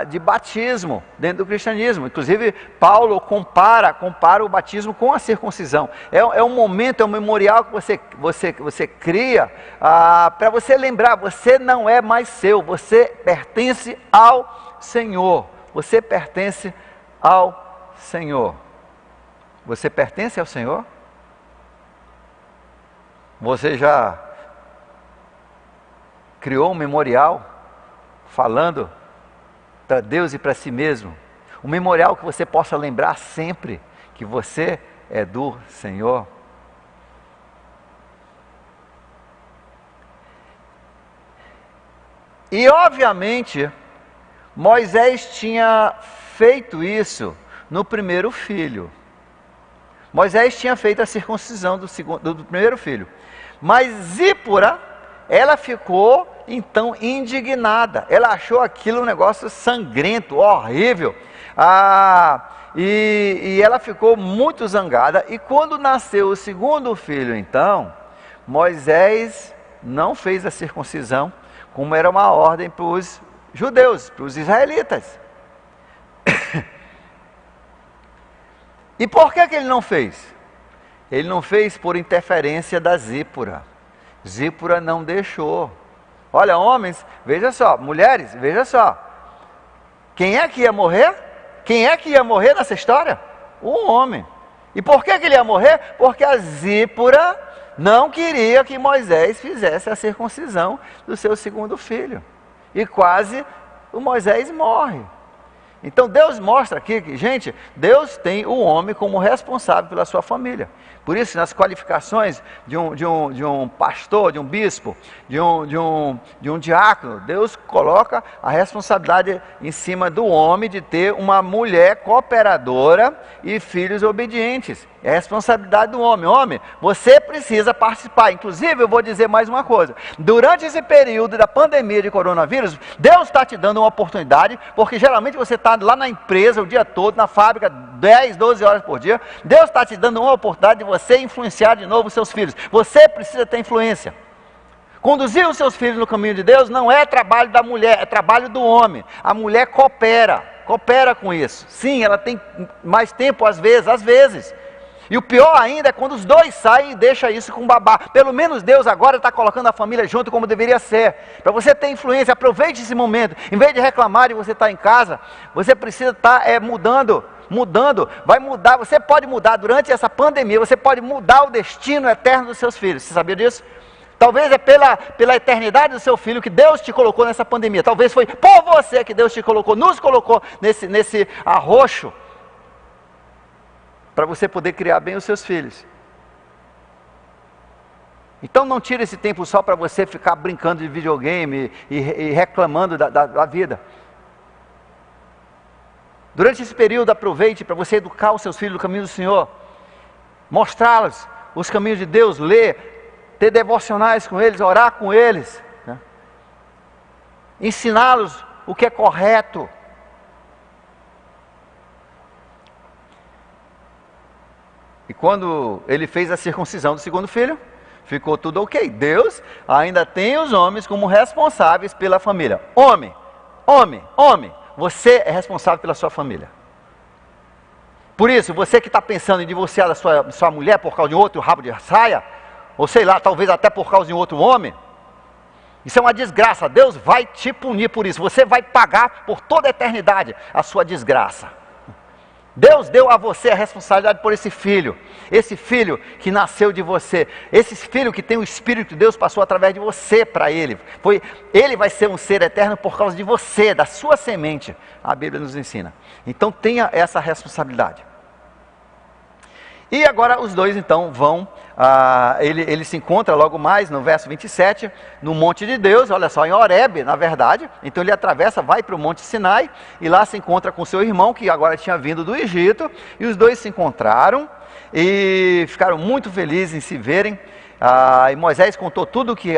de batismo dentro do cristianismo. Inclusive Paulo compara o batismo com a circuncisão. É um momento, é um memorial que você cria para você lembrar: você não é mais seu, você pertence ao Senhor, você pertence ao Senhor. Você pertence ao Senhor? Você já criou um memorial falando para Deus e para si mesmo? Um memorial que você possa lembrar sempre que você é do Senhor? E obviamente Moisés tinha feito isso no primeiro filho. Moisés tinha feito a circuncisão do primeiro filho. Mas Zípora, ela ficou então indignada. Ela achou aquilo um negócio sangrento, horrível. E ela ficou muito zangada. E quando nasceu o segundo filho, então, Moisés não fez a circuncisão, como era uma ordem para os judeus, para os israelitas. E por que ele não fez? Ele não fez por interferência da Zípora. Zípora não deixou. Olha, homens, veja só, mulheres, veja só. Quem é que ia morrer? Quem é que ia morrer nessa história? O homem. E por que ele ia morrer? Porque a Zípora não queria que Moisés fizesse a circuncisão do seu segundo filho. E quase o Moisés morre. Então Deus mostra aqui que, gente, Deus tem o homem como responsável pela sua família. Por isso, nas qualificações de um pastor, de um bispo, de um diácono, Deus coloca a responsabilidade em cima do homem de ter uma mulher cooperadora e filhos obedientes. É a responsabilidade do homem. Homem, você precisa participar. Inclusive, eu vou dizer mais uma coisa. Durante esse período da pandemia de coronavírus, Deus está te dando uma oportunidade, porque geralmente você está lá na empresa o dia todo, na fábrica, 10, 12 horas por dia. Deus está te dando uma oportunidade de você influenciar de novo os seus filhos. Você precisa ter influência. Conduzir os seus filhos no caminho de Deus não é trabalho da mulher, é trabalho do homem. A mulher coopera com isso. Sim, ela tem mais tempo às vezes. E o pior ainda é quando os dois saem e deixam isso com o babá. Pelo menos Deus agora está colocando a família junto como deveria ser. Para você ter influência, aproveite esse momento. Em vez de reclamar de você estar em casa, você precisa estar mudando, vai mudar. Você pode mudar durante essa pandemia, você pode mudar o destino eterno dos seus filhos. Você sabia disso? Talvez é pela eternidade do seu filho que Deus te colocou nessa pandemia. Talvez foi por você que Deus te colocou, nos colocou nesse arroxo, para você poder criar bem os seus filhos. Então não tire esse tempo só para você ficar brincando de videogame e reclamando da vida. Durante esse período, aproveite para você educar os seus filhos no caminho do Senhor, mostrá-los os caminhos de Deus, ler, ter devocionais com eles, orar com eles, né? Ensiná-los o que é correto. E quando ele fez a circuncisão do segundo filho, ficou tudo ok. Deus ainda tem os homens como responsáveis pela família. Homem, você é responsável pela sua família. Por isso, você que está pensando em divorciar da sua mulher por causa de outro rabo de saia, ou sei lá, talvez até por causa de outro homem, isso é uma desgraça. Deus vai te punir por isso. Você vai pagar por toda a eternidade a sua desgraça. Deus deu a você a responsabilidade por esse filho que nasceu de você, esse filho que tem o Espírito de Deus, passou através de você para ele. Ele vai ser um ser eterno por causa de você, da sua semente, a Bíblia nos ensina. Então tenha essa responsabilidade. E agora os dois então vão, ele se encontra logo mais no verso 27, no monte de Deus, olha só, em Horebe, na verdade. Então ele atravessa, vai para o monte Sinai, e lá se encontra com seu irmão, que agora tinha vindo do Egito, e os dois se encontraram, e ficaram muito felizes em se verem. E Moisés contou tudo que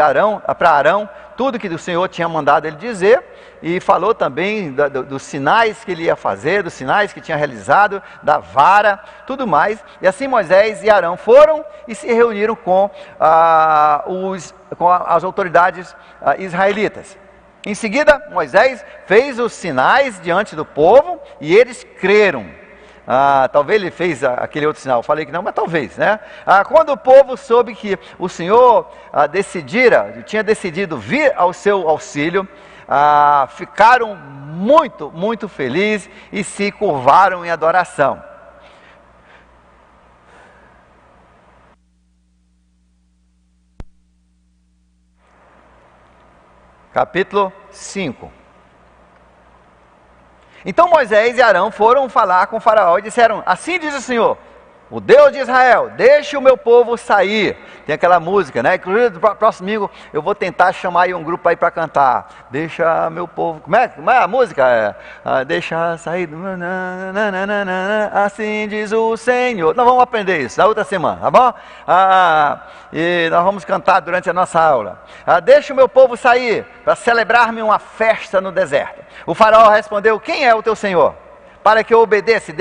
para Arão, tudo que o Senhor tinha mandado ele dizer, e falou também dos sinais que ele ia fazer, dos sinais que tinha realizado, da vara, tudo mais. E assim Moisés e Arão foram e se reuniram com as autoridades israelitas. Em seguida, Moisés fez os sinais diante do povo e eles creram. Talvez ele fez aquele outro sinal, falei que não, mas talvez, né? Quando o povo soube que o Senhor tinha decidido vir ao seu auxílio, ficaram muito, muito felizes e se curvaram em adoração. Capítulo 5. Então Moisés e Arão foram falar com Faraó e disseram: assim diz o Senhor, o Deus de Israel, deixe o meu povo sair. Tem aquela música, né? Inclusive, no próximo domingo eu vou tentar chamar aí um grupo aí para cantar. Deixa meu povo... Como é a música? Deixa sair... Assim diz o Senhor. Nós vamos aprender isso na outra semana, tá bom? E nós vamos cantar durante a nossa aula. Deixa o meu povo sair para celebrar-me uma festa no deserto. O faraó respondeu: quem é o teu Senhor? Para que eu obedeça,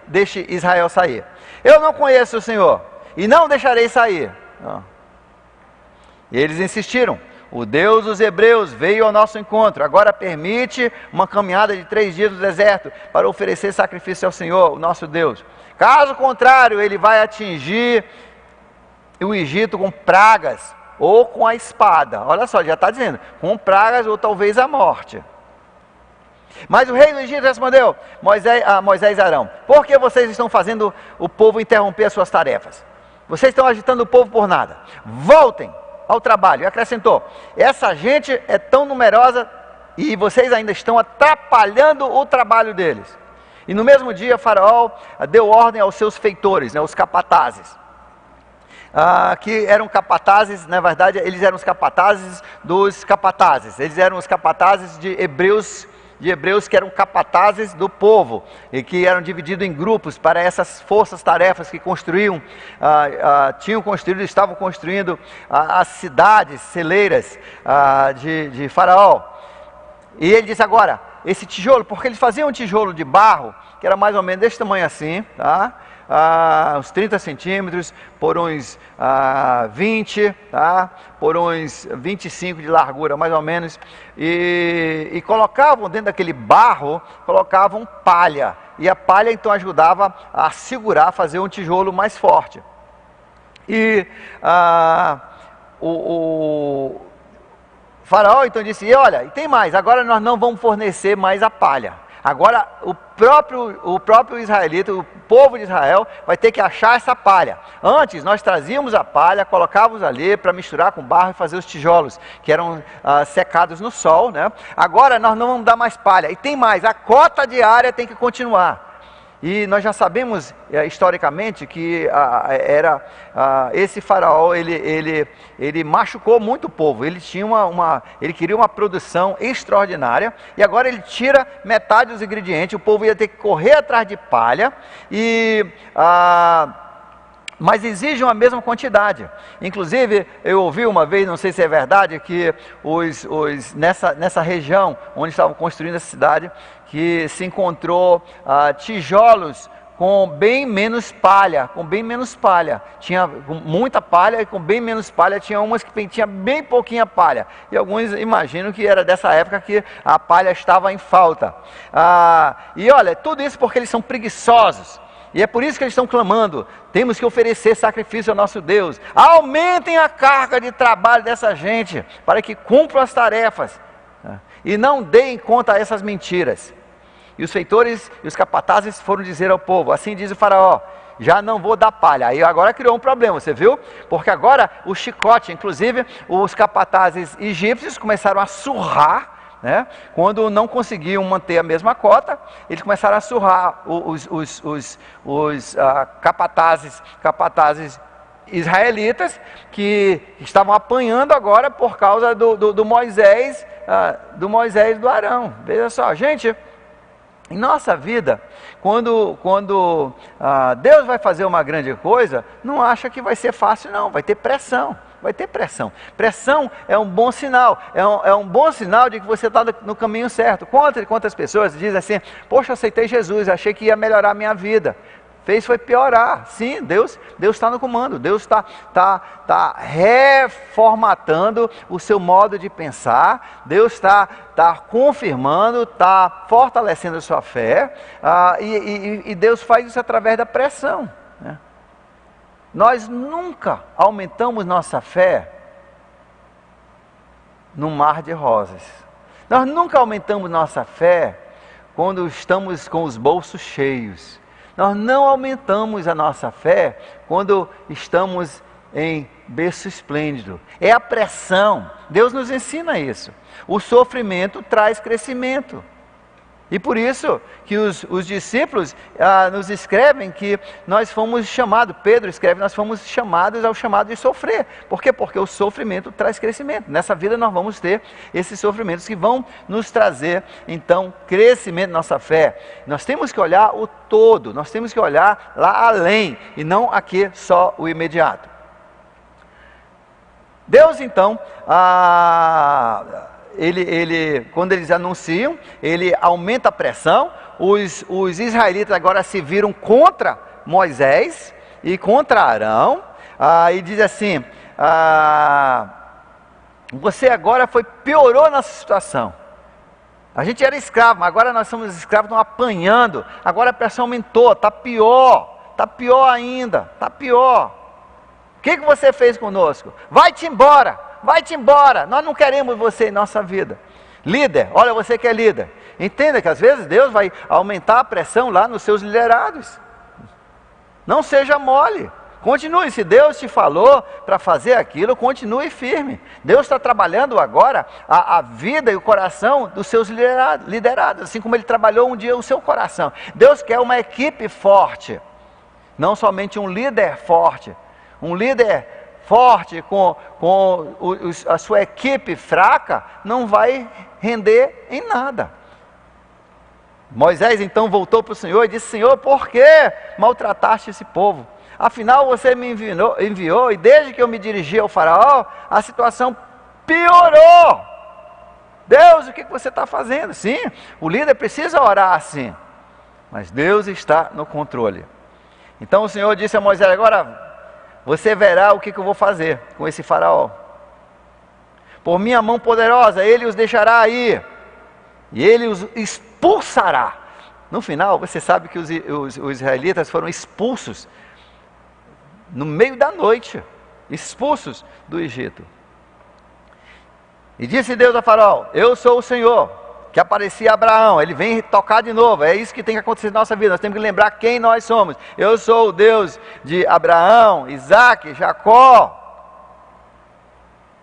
deixe Israel sair. Eu não conheço o Senhor e não deixarei sair. E eles insistiram: o Deus dos hebreus veio ao nosso encontro, agora permite uma caminhada de 3 dias no deserto para oferecer sacrifício ao Senhor, o nosso Deus. Caso contrário, ele vai atingir o Egito com pragas ou com a espada. Olha só, já está dizendo, com pragas ou talvez a morte. Mas o rei do Egito respondeu a Moisés e Arão: por que vocês estão fazendo o povo interromper as suas tarefas? Vocês estão agitando o povo por nada. Voltem ao trabalho. E acrescentou: essa gente é tão numerosa e vocês ainda estão atrapalhando o trabalho deles. E no mesmo dia Faraó deu ordem aos seus feitores, os capatazes, que eram capatazes, na verdade eles eram os capatazes dos capatazes. Eles eram os capatazes de hebreus que eram capatazes do povo e que eram divididos em grupos para essas forças-tarefas que estavam construindo as cidades celeiras de Faraó. E ele disse agora, esse tijolo, porque eles faziam um tijolo de barro, que era mais ou menos desse tamanho assim, tá? Uns 30 centímetros, por uns 20, tá? Por uns 25 de largura, mais ou menos, e colocavam dentro daquele barro, colocavam palha, e a palha então ajudava a segurar, a fazer um tijolo mais forte. E o Faraó então disse: olha, e tem mais, agora nós não vamos fornecer mais a palha. Agora o próprio israelita, o povo de Israel, vai ter que achar essa palha. Antes nós trazíamos a palha, colocávamos ali para misturar com barro e fazer os tijolos, que eram secados no sol, né? Agora nós não vamos dar mais palha. E tem mais, a cota diária tem que continuar. E nós já sabemos historicamente que esse faraó, ele machucou muito o povo. Ele tinha ele queria uma produção extraordinária, e agora ele tira metade dos ingredientes. O povo ia ter que correr atrás de palha, mas exigem a mesma quantidade. Inclusive, eu ouvi uma vez, não sei se é verdade, que nessa região onde estavam construindo essa cidade, que se encontrou tijolos com bem menos palha, tinha muita palha e com bem menos palha, tinha umas que tinha bem pouquinha palha, e alguns imaginam que era dessa época que a palha estava em falta. E olha, tudo isso porque eles são preguiçosos. E é por isso que eles estão clamando: temos que oferecer sacrifício ao nosso Deus. Aumentem a carga de trabalho dessa gente, para que cumpram as tarefas, e não deem conta a essas mentiras. E os feitores e os capatazes foram dizer ao povo: assim diz o faraó, já não vou dar palha. Aí agora criou um problema, você viu? Porque agora o chicote, inclusive os capatazes egípcios começaram a surrar, né? Quando não conseguiam manter a mesma cota, eles começaram a surrar os capatazes israelitas, que estavam apanhando agora por causa do Moisés, do Arão. Veja só, gente, em nossa vida, quando Deus vai fazer uma grande coisa, não acha que vai ser fácil, não. Vai ter pressão. Vai ter pressão. Pressão é um bom sinal. É um bom sinal de que você está no caminho certo. Quantas pessoas dizem assim: poxa, aceitei Jesus, achei que ia melhorar a minha vida. Foi piorar. Sim, Deus está no comando. Deus está reformatando o seu modo de pensar. Deus está confirmando, está fortalecendo a sua fé. E Deus faz isso através da pressão, né? Nós nunca aumentamos nossa fé num mar de rosas. Nós nunca aumentamos nossa fé quando estamos com os bolsos cheios. Nós não aumentamos a nossa fé quando estamos em berço esplêndido. É a pressão. Deus nos ensina isso. O sofrimento traz crescimento. E por isso que os discípulos nos escrevem que nós fomos chamados, Pedro escreve, nós fomos chamados ao chamado de sofrer. Por quê? Porque o sofrimento traz crescimento. Nessa vida nós vamos ter esses sofrimentos que vão nos trazer, então, crescimento na nossa fé. Nós temos que olhar o todo, nós temos que olhar lá além, e não aqui só o imediato. Deus, então, quando eles anunciam, ele aumenta a pressão. Os israelitas agora se viram contra Moisés e contra Arão, e diz assim: você agora piorou nossa situação. A gente era escravo, mas agora nós somos escravos, estamos apanhando. Agora a pressão aumentou, está pior ainda, está pior. O que você fez conosco? Vai-te embora, nós não queremos você em nossa vida. Líder, olha, você que é líder, entenda que às vezes Deus vai aumentar a pressão lá nos seus liderados. Não seja mole, continue. Se Deus te falou para fazer aquilo, continue firme. Deus está trabalhando agora a vida e o coração dos seus liderados, assim como Ele trabalhou um dia o seu coração. Deus quer uma equipe forte, não somente um líder forte. Um líder forte com a sua equipe fraca não vai render em nada. Moisés então voltou para o Senhor e disse: Senhor, por que maltrataste esse povo? Afinal você me enviou, e desde que eu me dirigi ao faraó, a situação piorou. Deus, o que você está fazendo? Sim, o líder precisa orar assim, mas Deus está no controle. Então o Senhor disse a Moisés: agora você verá o que eu vou fazer com esse faraó. Por minha mão poderosa, ele os deixará ir, e ele os expulsará. No final, você sabe que os israelitas foram expulsos no meio da noite, expulsos do Egito. E disse Deus a faraó: eu sou o Senhor que aparecia a Abraão. Ele vem tocar de novo. É isso que tem que acontecer na nossa vida. Nós temos que lembrar quem nós somos. Eu sou o Deus de Abraão, Isaac, Jacó.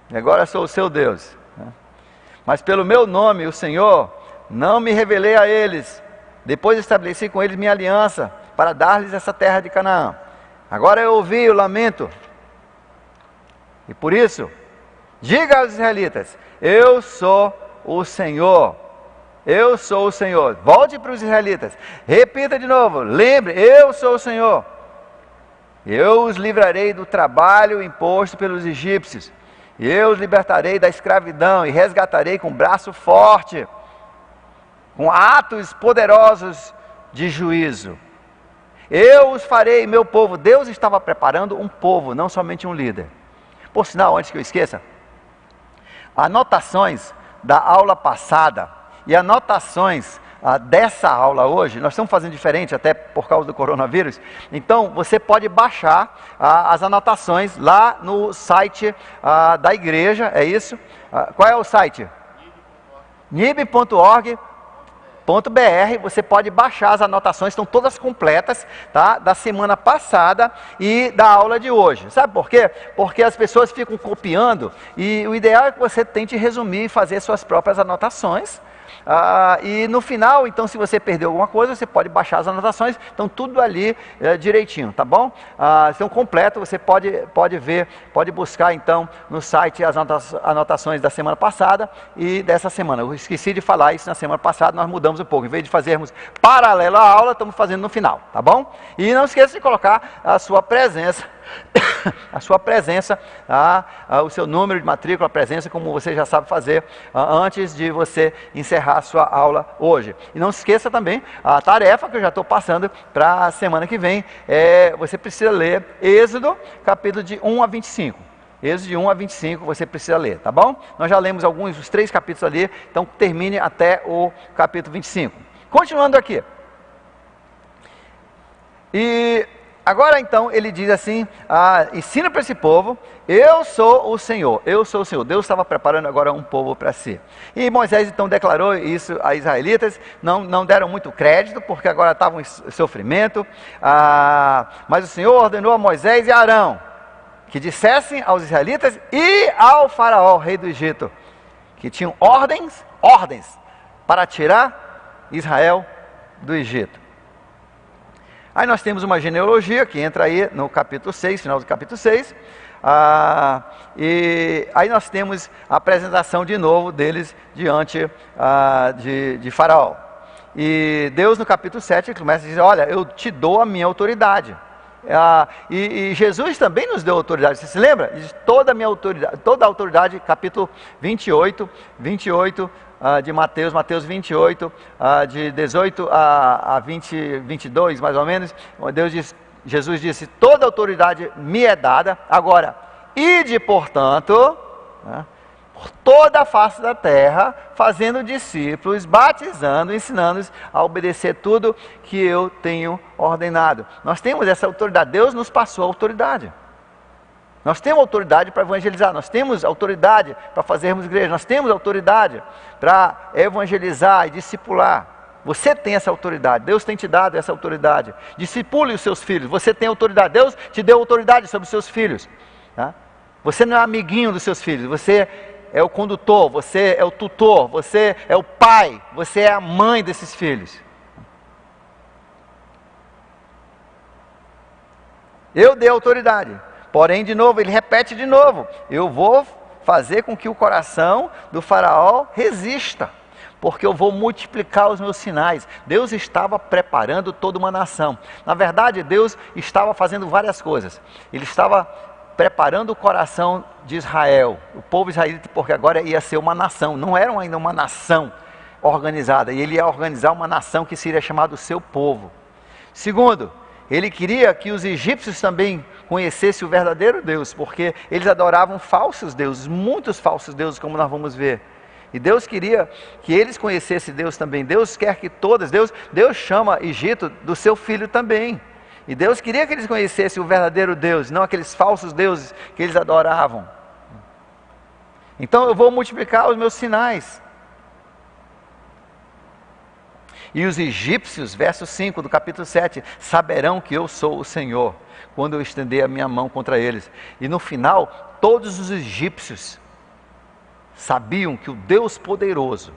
E agora sou o seu Deus. Mas pelo meu nome, o Senhor, não me revelei a eles. Depois estabeleci com eles minha aliança para dar-lhes essa terra de Canaã. Agora eu ouvi o lamento. E por isso, diga aos israelitas: eu sou o Senhor. Eu sou o Senhor. Volte para os israelitas, repita de novo, lembre: eu sou o Senhor. Eu os livrarei do trabalho imposto pelos egípcios, e eu os libertarei da escravidão, e resgatarei com braço forte, com atos poderosos de juízo. Eu os farei meu povo. Deus estava preparando um povo, não somente um líder. Por sinal, antes que eu esqueça, anotações da aula passada e anotações dessa aula hoje, nós estamos fazendo diferente até por causa do coronavírus, então você pode baixar as anotações lá no site da igreja, é isso? Qual é o site? nib.org.br. Você pode baixar as anotações, estão todas completas, tá? Da semana passada e da aula de hoje. Sabe por quê? Porque as pessoas ficam copiando e o ideal é que você tente resumir e fazer suas próprias anotações. E no final, então, se você perdeu alguma coisa, você pode baixar as anotações, estão tudo ali direitinho, tá bom? Estão completo, você pode ver, pode buscar então no site as anotações da semana passada e dessa semana. Eu esqueci de falar isso na semana passada, nós mudamos um pouco, em vez de fazermos paralelo à aula, estamos fazendo no final, tá bom? E não esqueça de colocar a sua presença, o seu número de matrícula, a presença, como você já sabe fazer, antes de você encerrar a sua aula hoje. E não se esqueça também, a tarefa que eu já estou passando para a semana que vem, você precisa ler Êxodo, capítulo de 1 a 25. Êxodo de 1 a 25 você precisa ler, tá bom? Nós já lemos os 3 capítulos ali, então termine até o capítulo 25. Continuando aqui. E agora então ele diz assim, ensina para esse povo, eu sou o Senhor. Deus estava preparando agora um povo para si. E Moisés então declarou isso a israelitas, não deram muito crédito, porque agora estavam em sofrimento, mas o Senhor ordenou a Moisés e a Arão, que dissessem aos israelitas e ao faraó, rei do Egito, que tinham ordens para tirar Israel do Egito. Aí nós temos uma genealogia que entra aí no capítulo 6, final do capítulo 6. E aí nós temos a apresentação de novo deles diante de Faraó. E Deus no capítulo 7 começa a dizer, olha, eu te dou a minha autoridade. E Jesus também nos deu autoridade, você se lembra? Diz, toda a autoridade, capítulo 28, de Mateus 28, de 18 a 22, mais ou menos, Jesus disse, toda autoridade me é dada, agora, ide, portanto, por toda a face da terra, fazendo discípulos, batizando, ensinando-os a obedecer tudo que eu tenho ordenado. Nós temos essa autoridade, Deus nos passou a autoridade. Nós temos autoridade para evangelizar, nós temos autoridade para fazermos igreja, nós temos autoridade para evangelizar e discipular. Você tem essa autoridade, Deus tem te dado essa autoridade. Discipule os seus filhos, você tem autoridade, Deus te deu autoridade sobre os seus filhos. Tá? Você não é amiguinho dos seus filhos, você é o condutor, você é o tutor, você é o pai, você é a mãe desses filhos. Eu dei autoridade. Porém, de novo, ele repete de novo, eu vou fazer com que o coração do faraó resista, porque eu vou multiplicar os meus sinais. Deus estava preparando toda uma nação. Na verdade, Deus estava fazendo várias coisas. Ele estava preparando o coração de Israel, o povo israelita, porque agora ia ser uma nação, não era ainda uma nação organizada, e ele ia organizar uma nação que seria chamada o seu povo. Segundo, ele queria que os egípcios também conhecessem o verdadeiro Deus, porque eles adoravam falsos deuses, muitos falsos deuses, como nós vamos ver. E Deus queria que eles conhecessem Deus também. Deus quer que todas, Deus chama Egito do seu filho também. E Deus queria que eles conhecessem o verdadeiro Deus, não aqueles falsos deuses que eles adoravam. Então eu vou multiplicar os meus sinais. E os egípcios, verso 5 do capítulo 7, saberão que eu sou o Senhor, quando eu estender a minha mão contra eles. E no final, todos os egípcios sabiam que o Deus poderoso,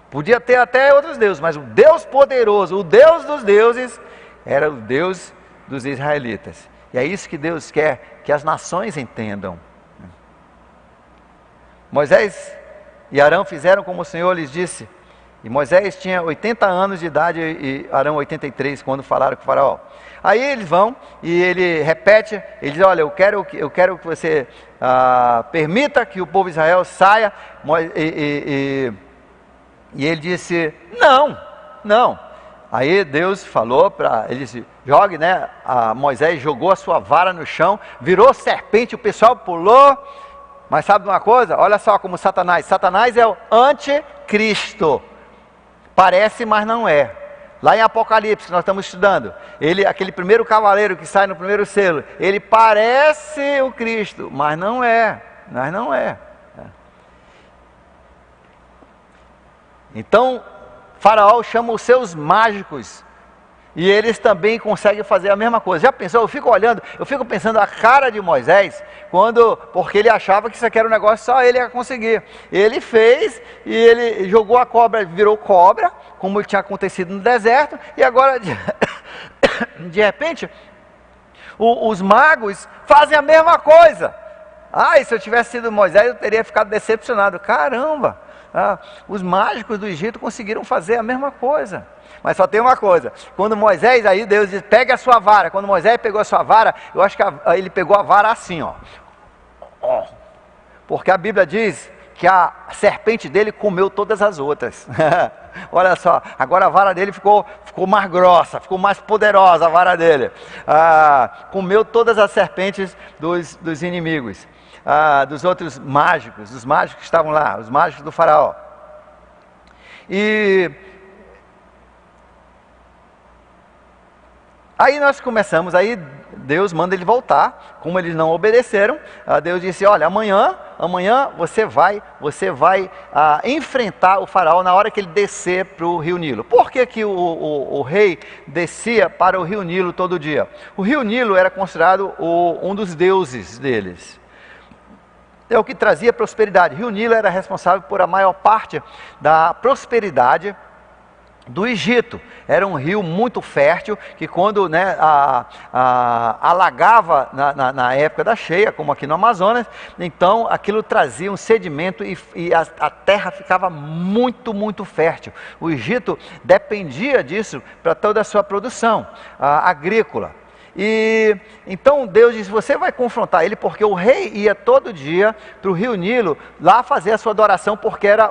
podia ter até outros deuses, mas o Deus poderoso, o Deus dos deuses, era o Deus dos israelitas. E é isso que Deus quer que as nações entendam. Moisés e Arão fizeram como o Senhor lhes disse. E Moisés tinha 80 anos de idade e Arão 83, quando falaram com o faraó. Aí eles vão e ele repete, ele diz, olha, eu quero que você permita que o povo de Israel saia. E ele disse, não. Aí Deus falou ele disse, jogue, né? Moisés jogou a sua vara no chão, virou serpente, o pessoal pulou. Mas sabe de uma coisa? Olha só como Satanás é o anticristo. parece, mas não é. Lá em Apocalipse, que nós estamos estudando, aquele primeiro cavaleiro que sai no primeiro selo, ele parece o Cristo, mas não é. Mas não é. Então, Faraó chama os seus mágicos, e eles também conseguem fazer a mesma coisa. Já pensou? Eu fico pensando a cara de Moisés, porque ele achava que isso aqui era um negócio só ele ia conseguir. Ele fez, e ele jogou a cobra, virou cobra, como tinha acontecido no deserto, e agora, de repente, os magos fazem a mesma coisa. E se eu tivesse sido Moisés, eu teria ficado decepcionado. Caramba! Os mágicos do Egito conseguiram fazer a mesma coisa. Mas só tem uma coisa: quando Moisés, aí Deus diz, pegue a sua vara. Quando Moisés pegou a sua vara, eu acho que ele pegou a vara assim, ó. Porque a Bíblia diz que a serpente dele comeu todas as outras. Olha só, agora a vara dele ficou mais grossa, ficou mais poderosa a vara dele. Comeu todas as serpentes dos inimigos, dos outros mágicos, dos mágicos que estavam lá, os mágicos do faraó. E aí nós começamos, aí Deus manda ele voltar. Como eles não obedeceram, Deus disse, olha, amanhã você vai enfrentar o faraó na hora que ele descer para o rio Nilo. Por que o rei descia para o rio Nilo todo dia? O rio Nilo era considerado um dos deuses deles. É o que trazia prosperidade. O rio Nilo era responsável por a maior parte da prosperidade do Egito. Era um rio muito fértil, que quando alagava na época da cheia, como aqui no Amazonas, então aquilo trazia um sedimento e a terra ficava muito, muito fértil. O Egito dependia disso para toda a sua produção agrícola. E então Deus disse, você vai confrontar ele, porque o rei ia todo dia para o rio Nilo lá fazer a sua adoração, porque era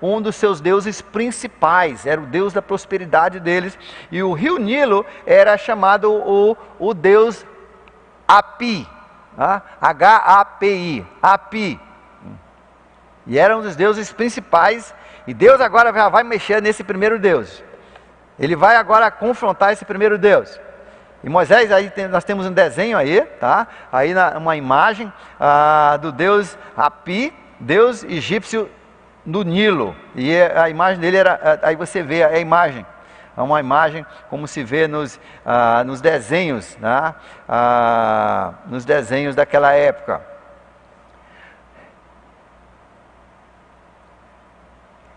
um dos seus deuses principais, era o deus da prosperidade deles. E o rio Nilo era chamado o deus Api, H-A-P-I, Api, e era um dos deuses principais. E Deus agora já vai mexer nesse primeiro deus, ele vai agora confrontar esse primeiro deus. E Moisés, aí nós temos um desenho aí, tá? Aí uma imagem do deus Api, deus egípcio do Nilo. E a imagem dele era, aí você vê a imagem. É uma imagem como se vê nos desenhos, né? Nos desenhos daquela época.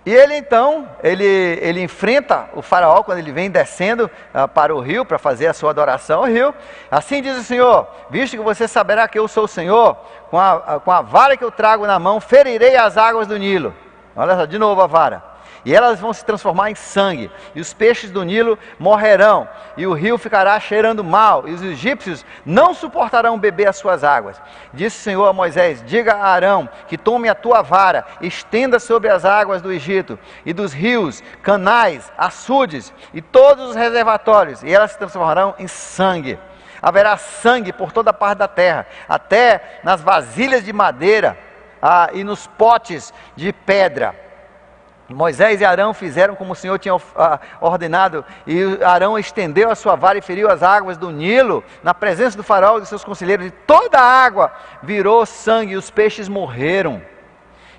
E ele então, ele enfrenta o faraó quando ele vem descendo para o rio, para fazer a sua adoração ao rio. Assim diz o Senhor, visto que você saberá que eu sou o Senhor, com a vara que eu trago na mão, ferirei as águas do Nilo. Olha só, de novo a vara. E elas vão se transformar em sangue, e os peixes do Nilo morrerão, e o rio ficará cheirando mal, e os egípcios não suportarão beber as suas águas. Disse o Senhor a Moisés, diga a Arão que tome a tua vara, estenda sobre as águas do Egito, e dos rios, canais, açudes, e todos os reservatórios, e elas se transformarão em sangue. Haverá sangue por toda parte da terra, até nas vasilhas de madeira e nos potes de pedra. Moisés e Arão fizeram como o Senhor tinha ordenado, e Arão estendeu a sua vara e feriu as águas do Nilo, na presença do faraó e dos seus conselheiros, e toda a água virou sangue, e os peixes morreram,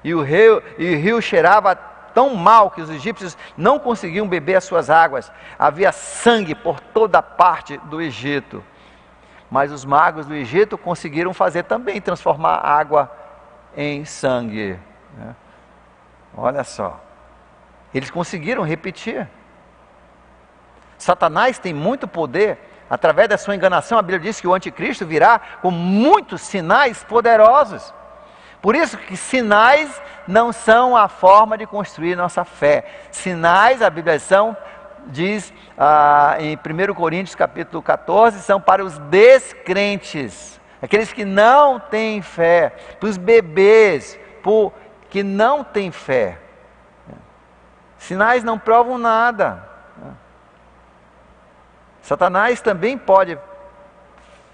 e o rio cheirava tão mal que os egípcios não conseguiam beber as suas águas. Havia sangue por toda parte do Egito. Mas os magos do Egito conseguiram fazer também, transformar a água em sangue. Olha só. Eles conseguiram repetir. Satanás tem muito poder. Através da sua enganação, a Bíblia diz que o anticristo virá com muitos sinais poderosos. Por isso que sinais não são a forma de construir nossa fé. Sinais, a Bíblia diz em 1 Coríntios capítulo 14, são para os descrentes, aqueles que não têm fé, para os bebês, que não têm fé. Sinais não provam nada. Satanás também pode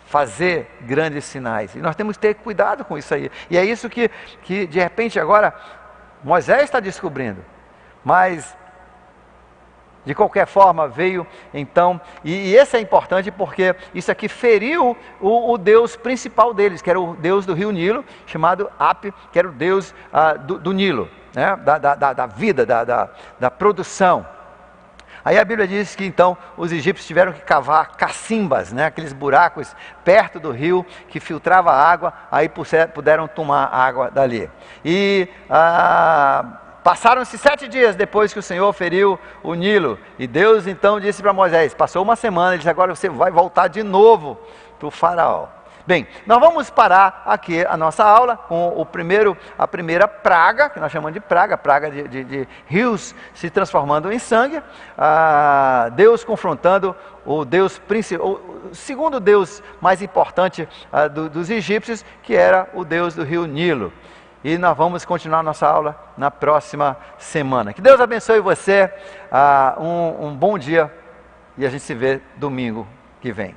fazer grandes sinais, e nós temos que ter cuidado com isso aí. E é isso que de repente agora Moisés está descobrindo. Mas De qualquer forma, veio então, e esse é importante porque isso aqui feriu o Deus principal deles, que era o Deus do rio Nilo, chamado Ap, que era o Deus do Nilo, né? da vida, da produção. Aí a Bíblia diz que então os egípcios tiveram que cavar cacimbas, né? Aqueles buracos perto do rio que filtrava a água, aí puderam tomar água dali. E passaram-se 7 dias depois que o Senhor feriu o Nilo, e Deus então disse para Moisés, passou uma semana, ele disse, agora você vai voltar de novo para o faraó. Bem, nós vamos parar aqui a nossa aula com a primeira praga, que nós chamamos de praga de rios se transformando em sangue, Deus confrontando o Deus principal, o segundo Deus mais importante dos egípcios, que era o Deus do rio Nilo. E nós vamos continuar nossa aula na próxima semana. Que Deus abençoe você, um bom dia, e a gente se vê domingo que vem.